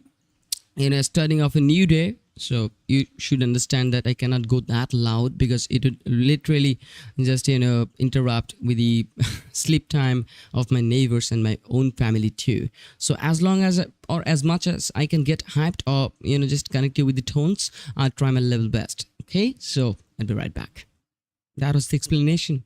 starting of a new day. So you should understand that I cannot go that loud because it would literally just interrupt with the sleep time of my neighbors and my own family too. So as long as or as much as I can get hyped or just connect you with the tones, I'll try my level best. Okay, so I'll be right back. That was the explanation.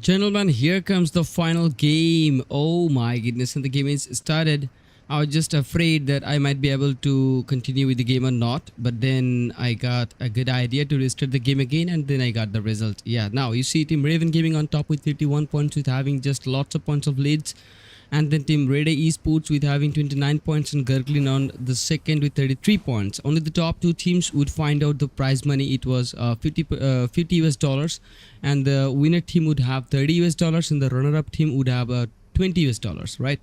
Gentlemen, here comes the final game. Oh my goodness, and the game is started. I was just afraid that I might be able to continue with the game or not, but then I got a good idea to restart the game again, and then I got the result. Yeah, now you see Team RAVN Gaming on top with 31 points, with having just lots of points of leads, and then Team REDEYE Esports with having 29 points, and GURKLYN on the second with 33 points. Only the top two teams would find out the prize money. It was 50 US dollars, and the winner team would have 30 US dollars, and the runner-up team would have 20 US dollars, right?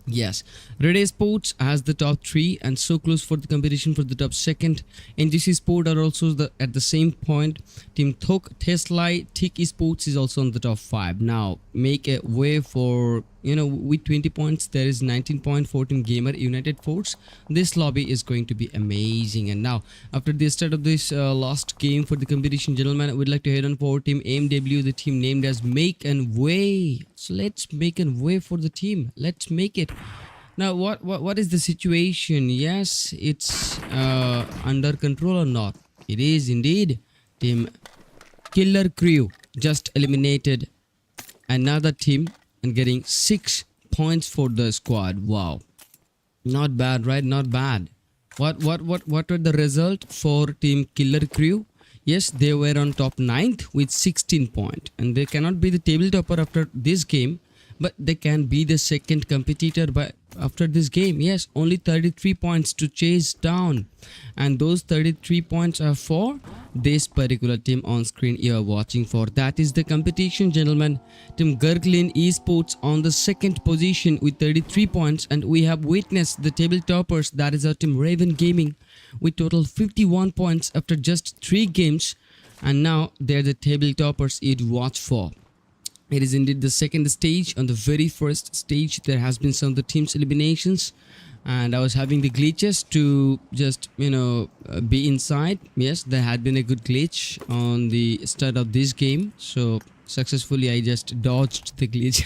Yes, REDEYE Sports has the top 3 and so close for the competition for the top 2nd. NGC Sport are also at the same point. Team THOK, TSLAI, THIK Esports is also on the top 5. Now make a way for, with 20 points there is 19.14 Gamer United Force. This lobby is going to be amazing. And now after the start of this last game for the competition, gentlemen, I would like to head on for Team AMW, the team named as Make and Way. So let's make a way for the team. Let's make it. Now what is the situation? Yes, it's under control or not? It is indeed. Team KREW just eliminated another team and getting 6 points for the squad. Wow, not bad, right? Not bad. What were the result for Team KREW? Yes, they were on top 9th with 16 points, and they cannot be the table topper after this game, but they can be the second competitor after this game. Yes, only 33 points to chase down, and those 33 points are for this particular team on screen you are watching for. That is the competition, gentlemen. Team GURKLYN Esports on the 2nd position with 33 points, and we have witnessed the table toppers, that is our Team RAVN Gaming, with total 51 points after just 3 games, and now they're the table toppers you'd watch for. It is indeed the 2nd stage. On the very first stage there has been some of the teams eliminations, and I was having the glitches to just be inside. Yes, there had been a good glitch on the start of this game, so successfully I just dodged the glitch.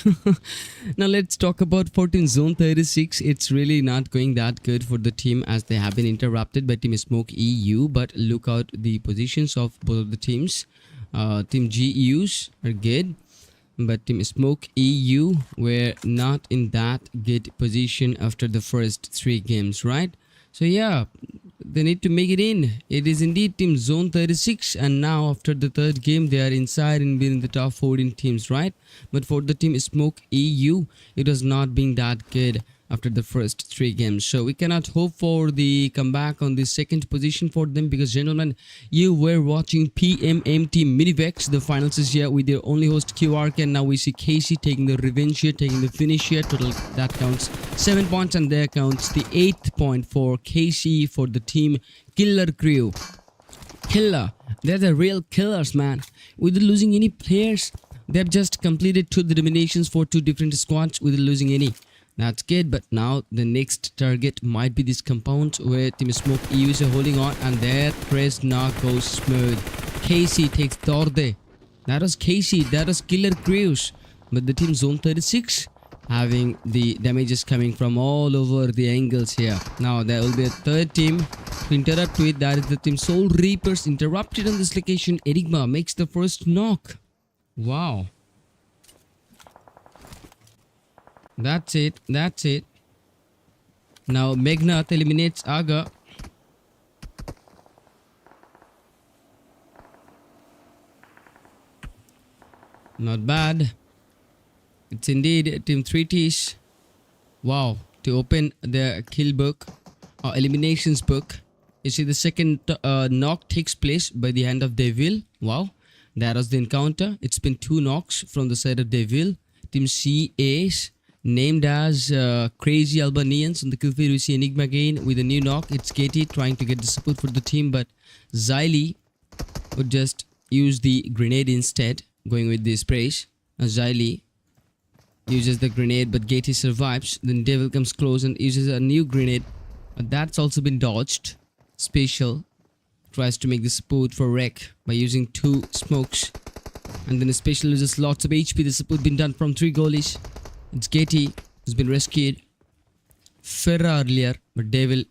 Now let's talk about 14 Zone 36. It's really not going that good for the team, as they have been interrupted by Team Smoke EU. But look out the positions of both of the teams. Team GEUs are good, but Team Smoke EU were not in that good position after the first 3 games, right? So yeah, they need to make it in. It is indeed Team Zone 36, and now after the 3rd game they are inside and been in the top 14 teams, right? But for the Team Smoke EU, it was not being that good after the first 3 games, so we cannot hope for the comeback on the 2nd position for them, because gentlemen, you were watching PMMT Mini Vex. The finals is here with their only host QRK, and now we see KC taking the revenge here, taking the finish here. Total that counts 7 points, and there counts the 8th point for KC for the Team KREW. Killer, they're the real killers, man. Without losing any players, they've just completed 2 eliminations for 2 different squads without losing any. That's good, but now the next target might be this compound where Team Smoke EU is holding on, and their press knock goes smooth. KC takes Torde. That was KC, that was KREW. But the Team Zone 36 having the damages coming from all over the angles here. Now there will be a 3rd team to interrupt with, that is the Team Soul Reapers. Interrupted on this location. Enigma makes the first knock. Wow. That's it. That's it. Now Megnath eliminates Aga. Not bad. It's indeed Team 3Ts. Wow. To open the kill book or eliminations book, you see the 2nd knock takes place by the hand of Devil. Wow. That was the encounter. It's been 2 knocks from the side of Devil. Team CAs named as Crazy Albanians. On the kill feed we see Enigma again with a new knock. It's Katie trying to get the support for the team, but Xylee would just use the grenade instead, going with the sprays. Xylee uses the grenade, but Katie survives. Then Devil comes close and uses a new grenade, but that's also been dodged. Special tries to make the support for Wreck by using 2 smokes, and then Special loses lots of HP. The support been done from 3 goalies. It's Katie who's been rescued. Ferra earlier, but Devil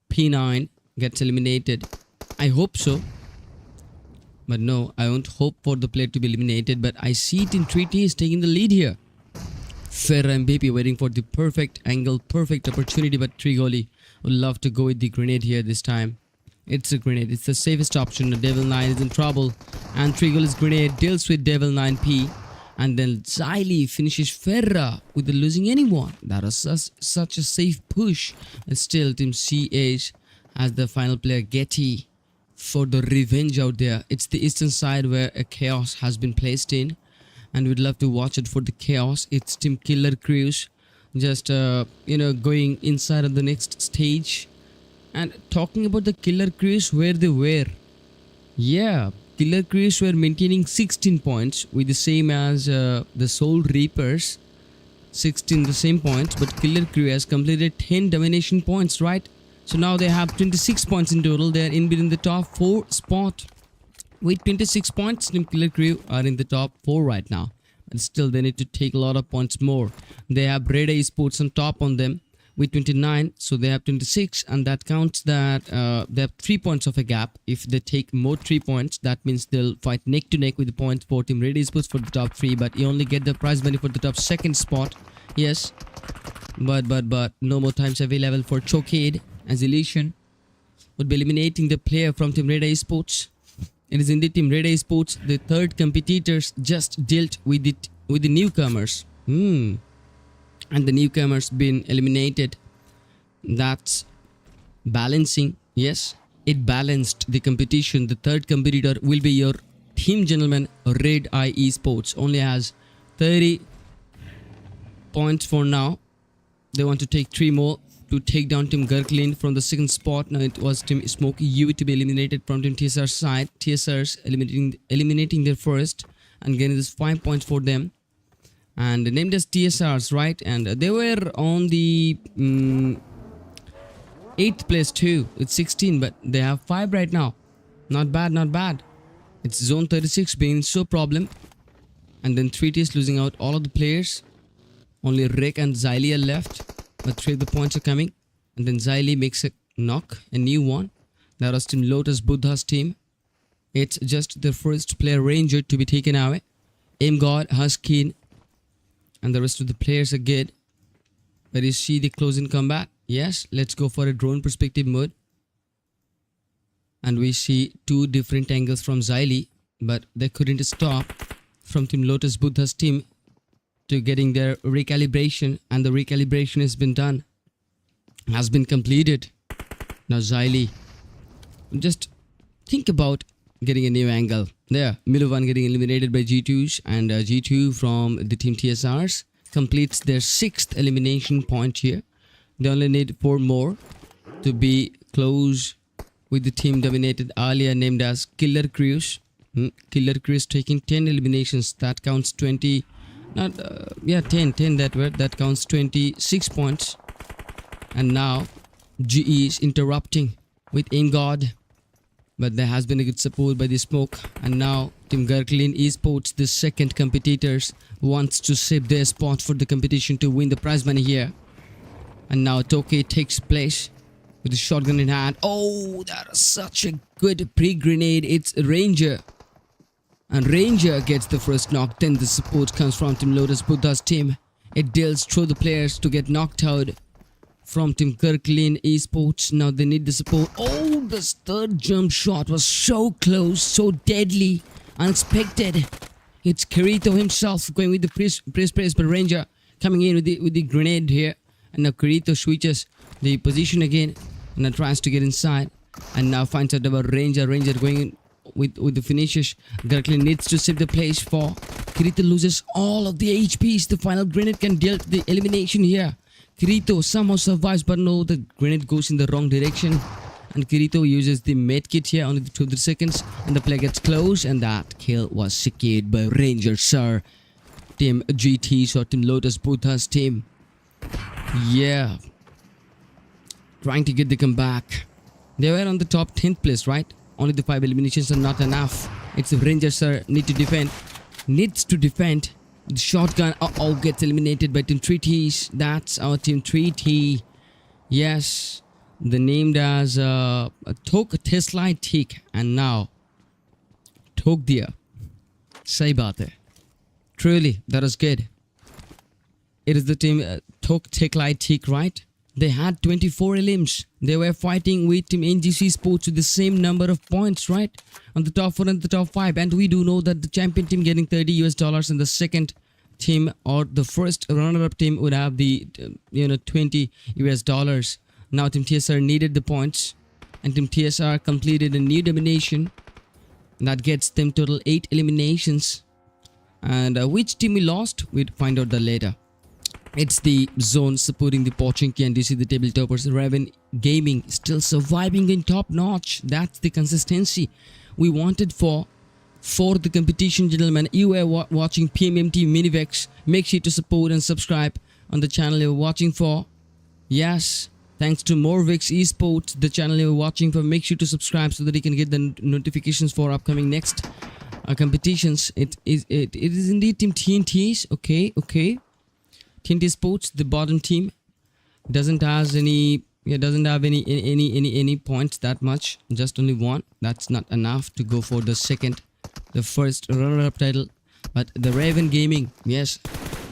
P9 gets eliminated. I hope so. But no, I won't hope for the player to be eliminated. But I see Team 3T is taking the lead here. Ferra and BP waiting for the perfect angle, perfect opportunity. But Trigoli would love to go with the grenade here this time. It's a grenade. It's the safest option. Devil 9 is in trouble. And Trigoli's grenade deals with Devil 9P. And then Xylee finishes Ferra without losing anyone. That was such a safe push. And still Team CH has the final player Getty for the revenge out there. It's the eastern side where a chaos has been placed in. And we'd love to watch it for the chaos. It's Team Killer Crews just, going inside of the next stage. And talking about the Killer Crews, where they were. Yeah, Killer Crews were maintaining 16 points with the same as the Soul Reapers. 16 the same points, but Killer Crew has completed 10 domination points, right? So now they have 26 points in total. They are in between the top 4 spot. With 26 points, Team Killer Crew are in the top 4 right now. But still, they need to take a lot of points more. They have REDEYE Esports on top on them with 29. So they have 26. And that counts that they have 3 points of a gap. If they take more 3 points, that means they'll fight neck to neck with the points for Team REDEYE Esports for the top 3. But you only get the prize money for the top 2nd spot. Yes. But no more times available for Chokade, as Elysian would be eliminating the player from Team REDEYE Esports. It is indeed Team REDEYE Esports. The third competitors just dealt with the newcomers. And the newcomers been eliminated. That's balancing. Yes, it balanced the competition. The third competitor will be your team gentleman REDEYE Esports. Only has 30 points for now. They want to take 3 more to take down Team GURKLYN from the 2nd spot. Now it was Team Smoky U to be eliminated from Team TSR side. TSRs eliminating their first and getting this 5 points for them. And named as TSRs, right? And they were on the 8th place too with 16, but they have 5 right now. Not bad, not bad. It's Zone 36 being so problem. And then 3T is losing out all of the players. Only Rick and Xylee are left. But 3 of the points are coming. And then Xylee makes a knock, a new one. That was Team LOTUSBUDDHA's team. It's just the first player Ranger to be taken away. AimGod, Huskin, and the rest of the players are good. But you see the close-in combat? Yes, let's go for a drone perspective mode. And we see 2 different angles from Xylee. But they couldn't stop from Team LOTUSBUDDHA's team to getting their recalibration, and the recalibration has been done, has been completed. Now Xylee, just think about getting a new angle. There, Milovan getting eliminated by G2s, and G2 from the Team TSRs completes their 6th elimination point here. They only need 4 more to be close with the team dominated earlier named as Killer Crews. Killer Crews taking 10 eliminations. That counts 20. 10 that counts 26 points. And now GE is interrupting with AimGod, but there has been a good support by the smoke. And now Team GURKLYN Esports, the 2nd competitors, wants to save their spot for the competition to win the prize money here. And now THOK takes place with the shotgun in hand. Oh, that is such a good pre-grenade. It's Ranger. And Ranger gets the first knock. Then the support comes from Team LOTUSBUDDHA's team. It deals through the players to get knocked out from Team GURKLYN Esports. Now they need the support. Oh, this 3rd jump shot was so close, so deadly, unexpected. It's KREW himself going with the press, but Ranger coming in with the grenade here. And now KREW switches the position again and now tries to get inside. And now finds out about Ranger. Ranger going in with the finishes. GURKLYN needs to save the place for KREW loses all of the HPs. The final grenade can deal the elimination here. KREW somehow survives, but no, the grenade goes in the wrong direction. And KREW uses the medkit here, only 2 seconds, and the play gets close, and that kill was secured by Ranger, sir. Team GT, or Team LOTUSBUDDHA's team. Yeah. Trying to get the comeback. They were on the top 10th place, right? Only the 5 eliminations are not enough. It's the Ranger, sir. Needs to defend. The shotgun, gets eliminated by Team 3Ts. That's our Team 3T. Yes. The named as THOK, TESLAI, THIK. And now ठोक दिया. सही बात है. Truly, that was good. It is the team THOK, TSLAI, THIK, right? They had 24 elims. They were fighting with team NGC Sports with the same number of points, right? On the top 4 and the top 5. And we do know that the champion team getting $30 and the second team or the first runner-up team would have the $20. Now team TSR needed the points and team TSR completed a new domination that gets them total 8 eliminations. And which team we lost, we'd find out that later. It's the zone supporting the Pochinki and you see the table toppers. RAVN Gaming still surviving in top notch. That's the consistency we wanted for the competition, gentlemen. You were watching PMMT Mini Vex. Make sure to support and subscribe on the channel you're watching for. Yes, thanks to More Vex Esports, the channel you're watching for. Make sure to subscribe so that you can get the notifications for upcoming next competitions. It is indeed team TNTs. Okay. TNT Sports, the bottom team, doesn't have any points that much. Just only one. That's not enough to go for the first runner-up title. But the RAVN Gaming, yes,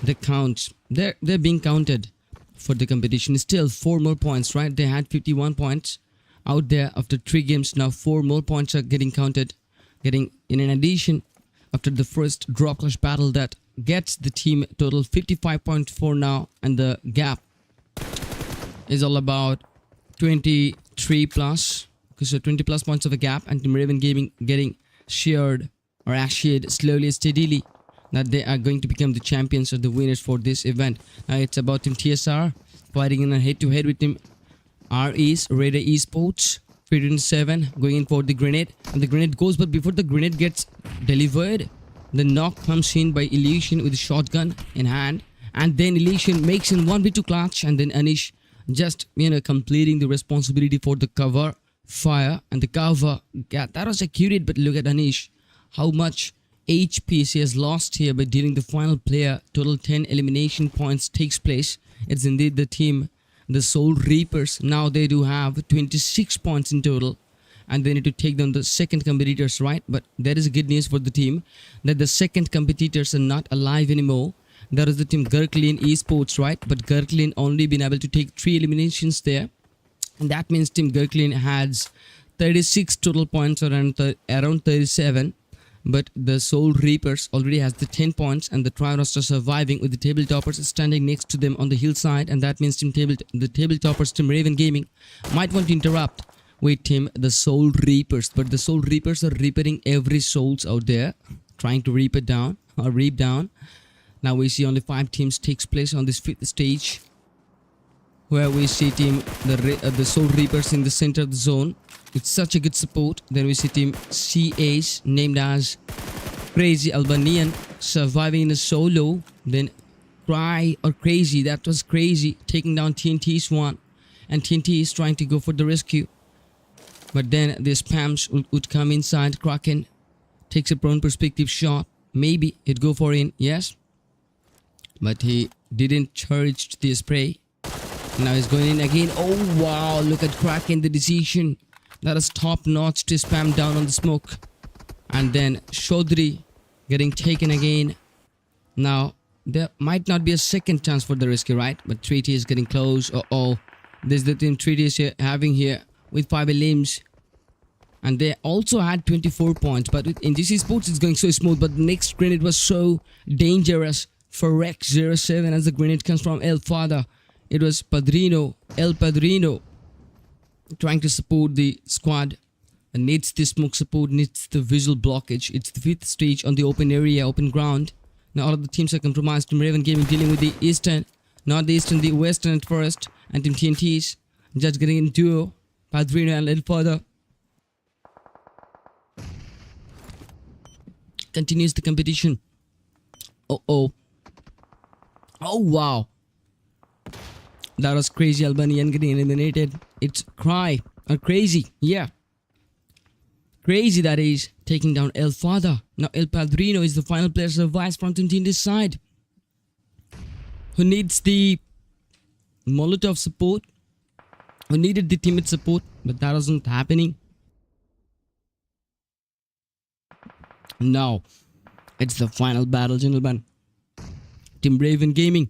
the counts. They're being counted for the competition. Still 4 more points, right? They had 51 points out there after 3 games. Now 4 more points are getting counted. Getting in an addition after the first draw clash battle that gets the team total 55.4 now, and the gap is all about 23 plus, because so 20 plus points of a gap, and team RAVN Gaming getting assured slowly steadily that they are going to become the champions or the winners for this event. Now it's about team TSR fighting in a head-to-head with team REDEYE Esports. 7 going in for the grenade, and the grenade goes, but before the grenade gets delivered, the knock comes in by Illusion with a shotgun in hand, and then Illusion makes in 1v2 clutch, and then Anish just completing the responsibility for the cover fire, and the cover, yeah, that was accurate. But look at Anish, how much HP he has lost here by dealing the final player. Total 10 elimination points takes place. It's indeed the team, the Soul Reapers. Now they do have 26 points in total, and they need to take down the second competitors, right? But there is good news for the team that the second competitors are not alive anymore. That is the team GURKLYN Esports, right? But GURKLYN only been able to take 3 eliminations there, and that means team GURKLYN has 36 total points, around 37. But the Soul Reapers already has the 10 points, and the Trios are surviving with the table toppers standing next to them on the hillside, and that means the table toppers team RAVN Gaming might want to interrupt with team the Soul Reapers, but the Soul Reapers are reaping every souls out there, trying to reap down. Now we see only 5 teams takes place on this 5th stage, where we see team the Soul Reapers in the center of the zone. It's such a good support. Then we see team CAs named as Crazy Albanian surviving in a solo. Then Crazy, that was Crazy, taking down TNT's one, and TNT is trying to go for the rescue. But then the spams would come inside. Kraken takes a prone perspective shot. Maybe he'd go for in, yes, but he didn't charge the spray. Now he's going in again. Oh wow, look at Kraken, the decision. That is top notch to spam down on the smoke. And then Shodri getting taken again. Now there might not be a second chance for the rescue, right? But 3T is getting close. There's the team 3T is having here with 5 limbs, and they also had 24 points. But with NGC Sports it's going so smooth, but the next grenade was so dangerous for Rex07 as the grenade comes from El Fada. It was El Padrino trying to support the squad, and needs the smoke support, needs the visual blockage. It's the 5th stage on the open area, open ground. Now all of the teams are compromised. Team RAVN Gaming dealing with the eastern, not the eastern, the western at first, and team TNTs just getting in duo, Padrino and El Fada. Continues the competition. Oh wow, that was Crazy Albanian getting eliminated. It's Crazy, yeah, Crazy, that is, taking down El Fada. Now El Padrino is the final player survives from Team this side, who needs the Molotov support, who needed the teammate support, but that wasn't happening. Now, it's the final battle, gentlemen. Team RAVN Gaming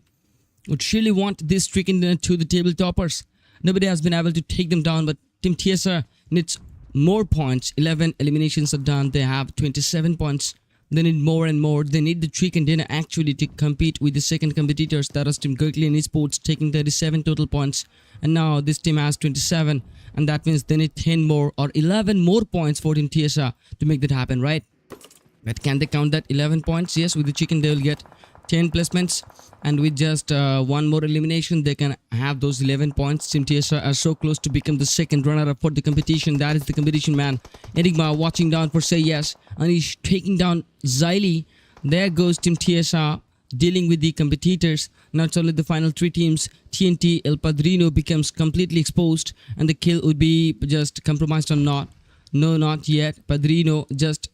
would surely want this chicken dinner to the table toppers. Nobody has been able to take them down, but Team TSR needs more points. 11 eliminations are done. They have 27 points. They need more and more. They need the chicken dinner actually to compete with the second competitors. That is Team GURKLYN Esports taking 37 total points. And now this team has 27. And that means they need 10 more or 11 more points for Team TSR to make that happen, right? But can they count that 11 points? Yes, with the chicken they will get 10 placements. And with just one more elimination, they can have those 11 points. Team TSR are so close to become the second runner-up for the competition. That is the competition, man. Enigma watching down for say yes. Anish taking down Xylee. There goes Team TSR dealing with the competitors. Not only the final three teams, TNT, El Padrino becomes completely exposed. And the kill would be just compromised or not. No, not yet. Padrino just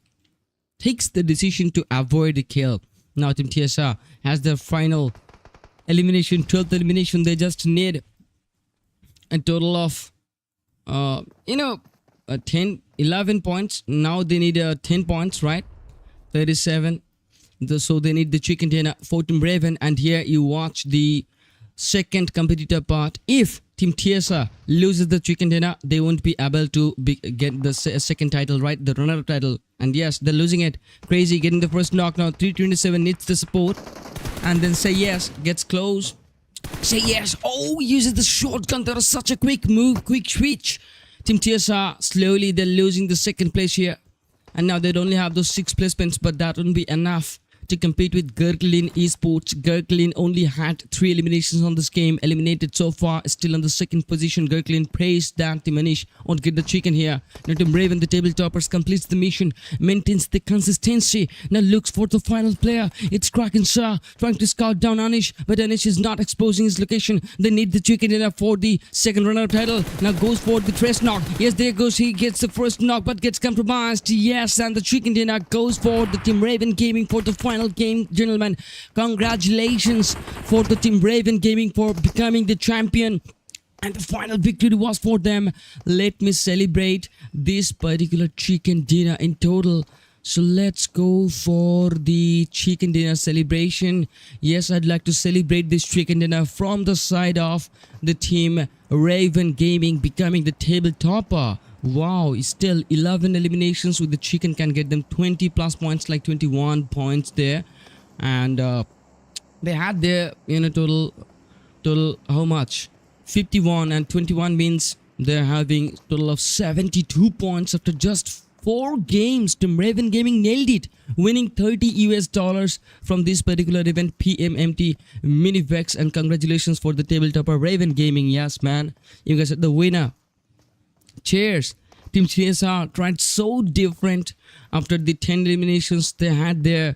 takes the decision to avoid the kill. Now Team TSR has their final elimination, 12th elimination. They just need a total of 11 points. Now they need 10 points, right? 37. So they need the chicken dinner for Team RAVN. And here you watch the second competitor part. If Team TSR loses the chicken dinner, they won't be able to get the second title, right? The runner-up title. And yes, they're losing it. Crazy getting the first knock now. 327 needs the support. And then say yes gets close. Say yes. Oh, uses the shotgun. That is such a quick move, quick switch. Team TSR slowly they're losing the second place here. And now they'd only have those 6 placements, but that wouldn't be enough to compete with GURKLYN Esports. GURKLYN only had 3 eliminations on this game. Eliminated so far, still on the second position. GURKLYN prays that Team Anish won't get the chicken here. Now Team RAVN, the table toppers, completes the mission, maintains the consistency. Now looks for the final player. It's Kraken Shah trying to scout down Anish, but Anish is not exposing his location. They need the chicken dinner for the second runner title. Now goes for the first knock. Yes, there goes. He gets the first knock, but gets compromised. Yes, and the chicken dinner goes for the Team RAVN Gaming for the final game, gentlemen. Congratulations for the Team RAVN Gaming for becoming the champion. And the final victory was for them. Let me celebrate this particular chicken dinner in total. So let's go for the chicken dinner celebration. Yes, I'd like to celebrate this chicken dinner from the side of the Team RAVN Gaming becoming the table topper. Wow, still 11 eliminations with the chicken can get them 20 plus points, like 21 points there. And they had their total how much? 51, and 21 means they're having total of 72 points after just 4 games. Team RAVN Gaming nailed it, winning $30 from this particular event, PMMT Mini Vex. And congratulations for the table topper RAVN Gaming. Yes, man, you guys are the winner. Cheers. Team TSR tried so different after the 10 eliminations. They had their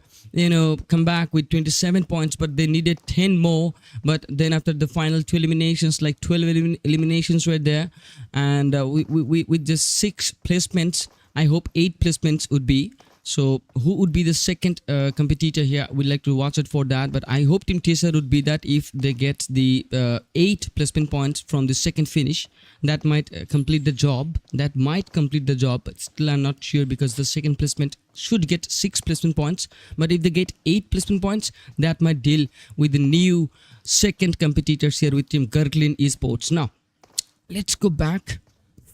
come back with 27 points, but they needed 10 more. But then after the final 2 eliminations, like 12 eliminations were there, and with just 6 placements, I hope 8 placements would be. So who would be the second competitor here? We'd like to watch it for that. But I hope Team TSR would be that if they get the 8 placement points from the second finish. That might complete the job. That might complete the job. But still I'm not sure because the second placement should get 6 placement points. But if they get 8 placement points, that might deal with the new second competitors here with Team GURKLYN Esports. Now, let's go back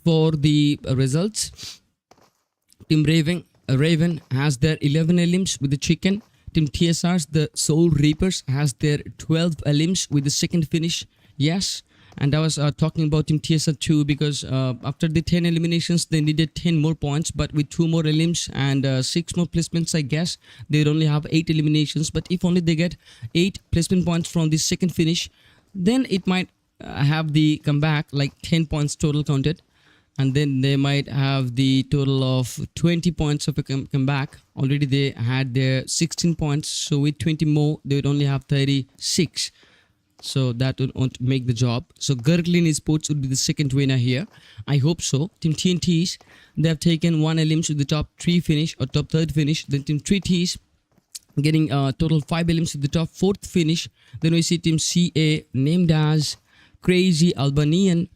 for the results. Team RAVN has their 11 elims with the chicken. Team TSR's the Soul Reapers has their 12 elims with the second finish. Yes, and I was talking about Team TSR too because after the 10 eliminations they needed 10 more points, but with 2 more elims and 6 more placements, I guess they'd only have 8 eliminations. But if only they get 8 placement points from the second finish, then it might have the comeback, like 10 points total counted. And then they might have the total of 20 points of a comeback. Already they had their 16 points. So with 20 more, they would only have 36. So that would make the job. So GURKLYN Esports would be the second winner here. I hope so. Team TNTs, they have taken 1 elims to the top 3 finish or top 3rd finish. Then Team 3Ts getting total 5 elims to the top 4th finish. Then we see Team CA named as Crazy Albanian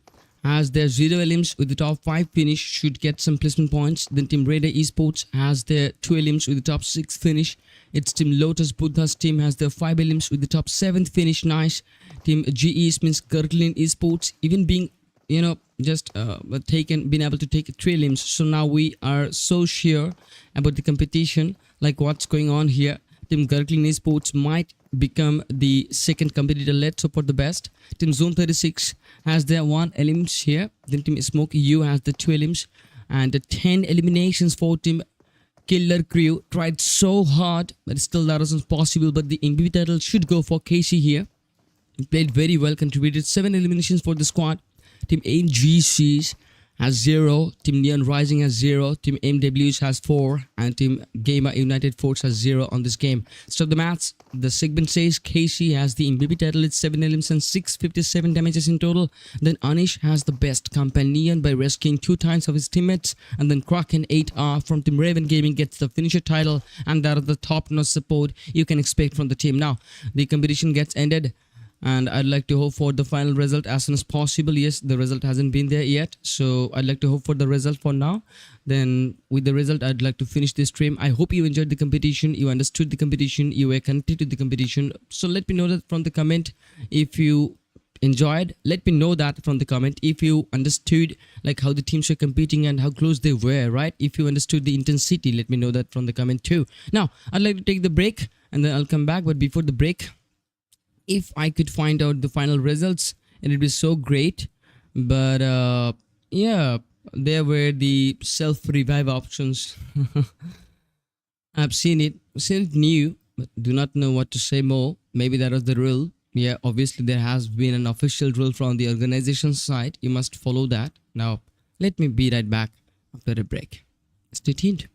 has their 0 elims with the top 5 finish, should get some placement points. Then team REDEYE Esports has their 2 elims with the top 6 finish. Its team LOTUSBUDDHA's team has their 5 elims with the top 7th finish. Nice. Team GE's means GURKLYN Esports even being just been able to take 3 elims. So now we are so sure about the competition, like what's going on here. Team GURKLYN Esports might become the second competitor. Let's hope for the best. Team Zone 36 has their 1 elims here. Then Team Smoke U has the 2 elims and the 10 eliminations for Team KREW. Tried so hard, but still that wasn't possible. But the MVP title should go for KC here. He played very well, contributed 7 eliminations for the squad. Team AGCs has 0, Team Neon Rising has 0, Team MWs has 4, and Team Gamer United Force has 0 on this game. So the maths, the segment says KC has the MVP title, it's 7 elims and 657 damages in total. Then Anish has the best companion by rescuing 2 times of his teammates, and then Kraken 8R from Team RAVN Gaming gets the finisher title, and that is the top-notch support you can expect from the team. Now, the competition gets ended, and I'd like to hope for the final result as soon as possible. Yes, the result hasn't been there yet, so I'd like to hope for the result for now. Then with the result, I'd like to finish this stream. I hope you enjoyed the competition, you understood the competition, you were connected to the competition. So let me know that from the comment if you enjoyed. Let me know that from the comment if you understood like how the teams were competing and how close they were, right? If you understood the intensity, let me know that from the comment too. Now, I'd like to take the break and then I'll come back, but before the break, if I could find out the final results, it would be so great. But yeah, there were the self-revive options. I've seen it new, but do not know what to say more. Maybe that was the rule. Yeah, obviously there has been an official rule from the organization side. You must follow that. Now, let me be right back after a break. Stay tuned.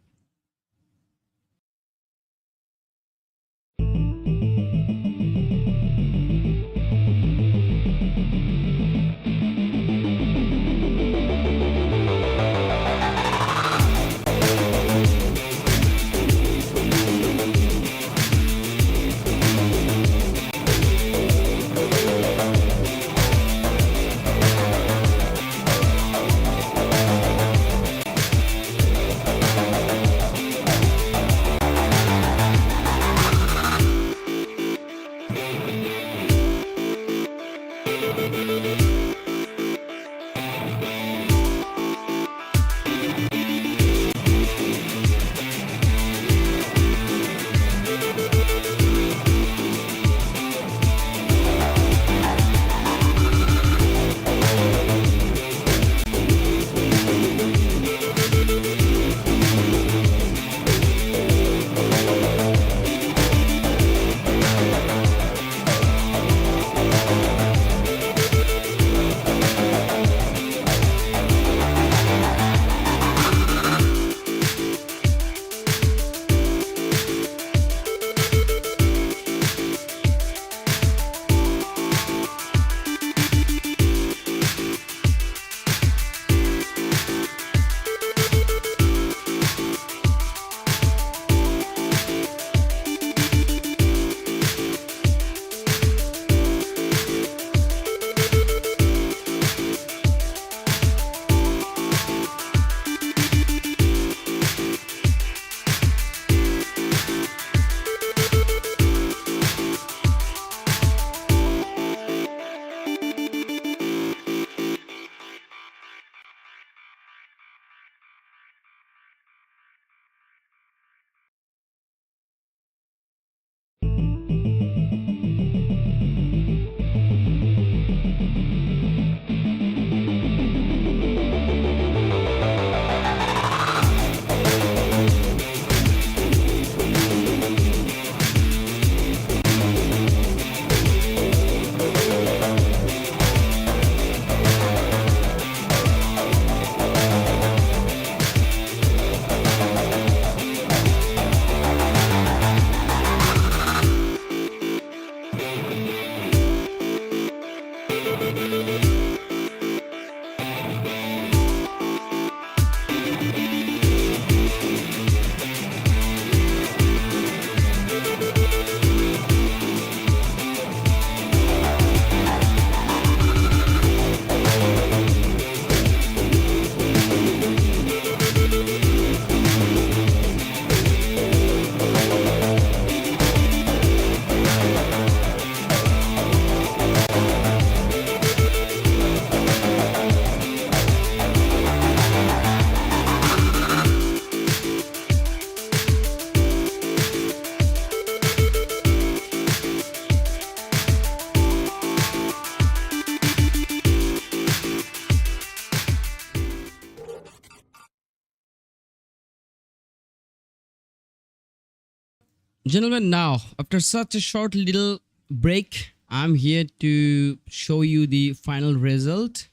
Gentlemen, now after such a short little break, I'm here to show you the final result.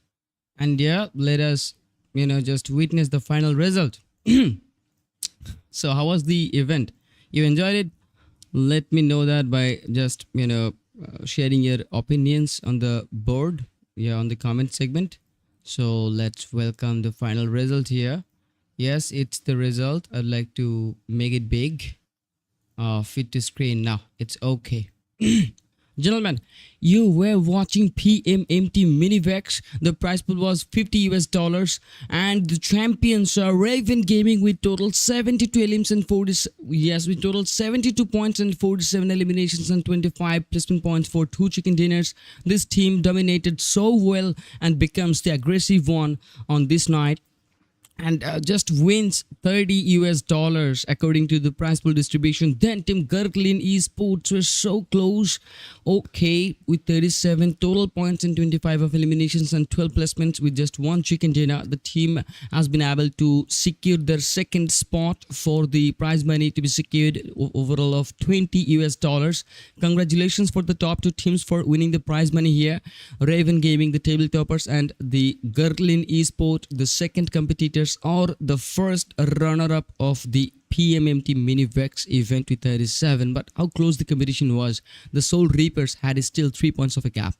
And yeah, let us, just witness the final result. So, how was the event? You enjoyed it? Let me know that by just, sharing your opinions on the board, on the comment segment. So, let's welcome the final result here. Yes, it's the result. I'd like to make it big. Fit to screen now. It's okay. Gentlemen, you were watching PMMT Mini Vex. The prize pool was $50 and the champions are RAVN Gaming with total 72 elims and 40. Yes, with total 72 points and 47 eliminations and 25 placement points for 2 chicken dinners. This team dominated so well and becomes the aggressive one on this night. And just wins $30 according to the prize pool distribution. Then Team GURKLYN eSports were so close. Okay, with 37 total points and 25 of eliminations and 12 placements with just 1 chicken dinner. The team has been able to secure their second spot for the prize money to be secured overall of $20. Congratulations for the top 2 teams for winning the prize money here. RAVN Gaming, the table toppers, and the GURKLYN eSport, the second competitors, or the first runner-up of the PMMT Mini Vex event with 37. But how close the competition was. The Soul Reapers had still 3 points of a gap.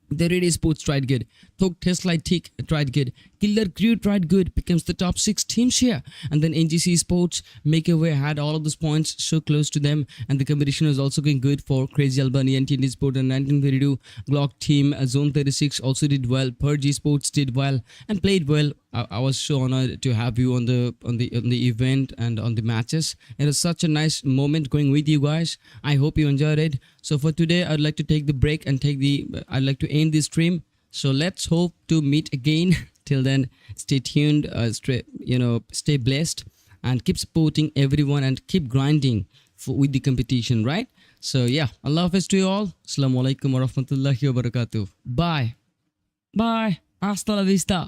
The REDEYE Sports tried good. THOK, TESLAI, THIK tried good. KREW tried good. Becomes the top 6 teams here. And then NGC Sports, Makeaway had all of those points so close to them. And the competition was also going good for Crazy Albanian, TNT Sport and 1932. GLOCK team, Zone 36 also did well. PURGE Sports did well and played well. I was so honored to have you on the event and on the matches. It was such a nice moment going with you guys. I hope you enjoyed it. So for today, I'd like to take the break and I'd like to end this stream. So let's hope to meet again. Till then, stay tuned, stay blessed and keep supporting everyone and keep grinding with the competition, right? So yeah, Allah Hafiz to you all. Assalamualaikum warahmatullahi wabarakatuh. Bye. Bye. Hasta la vista.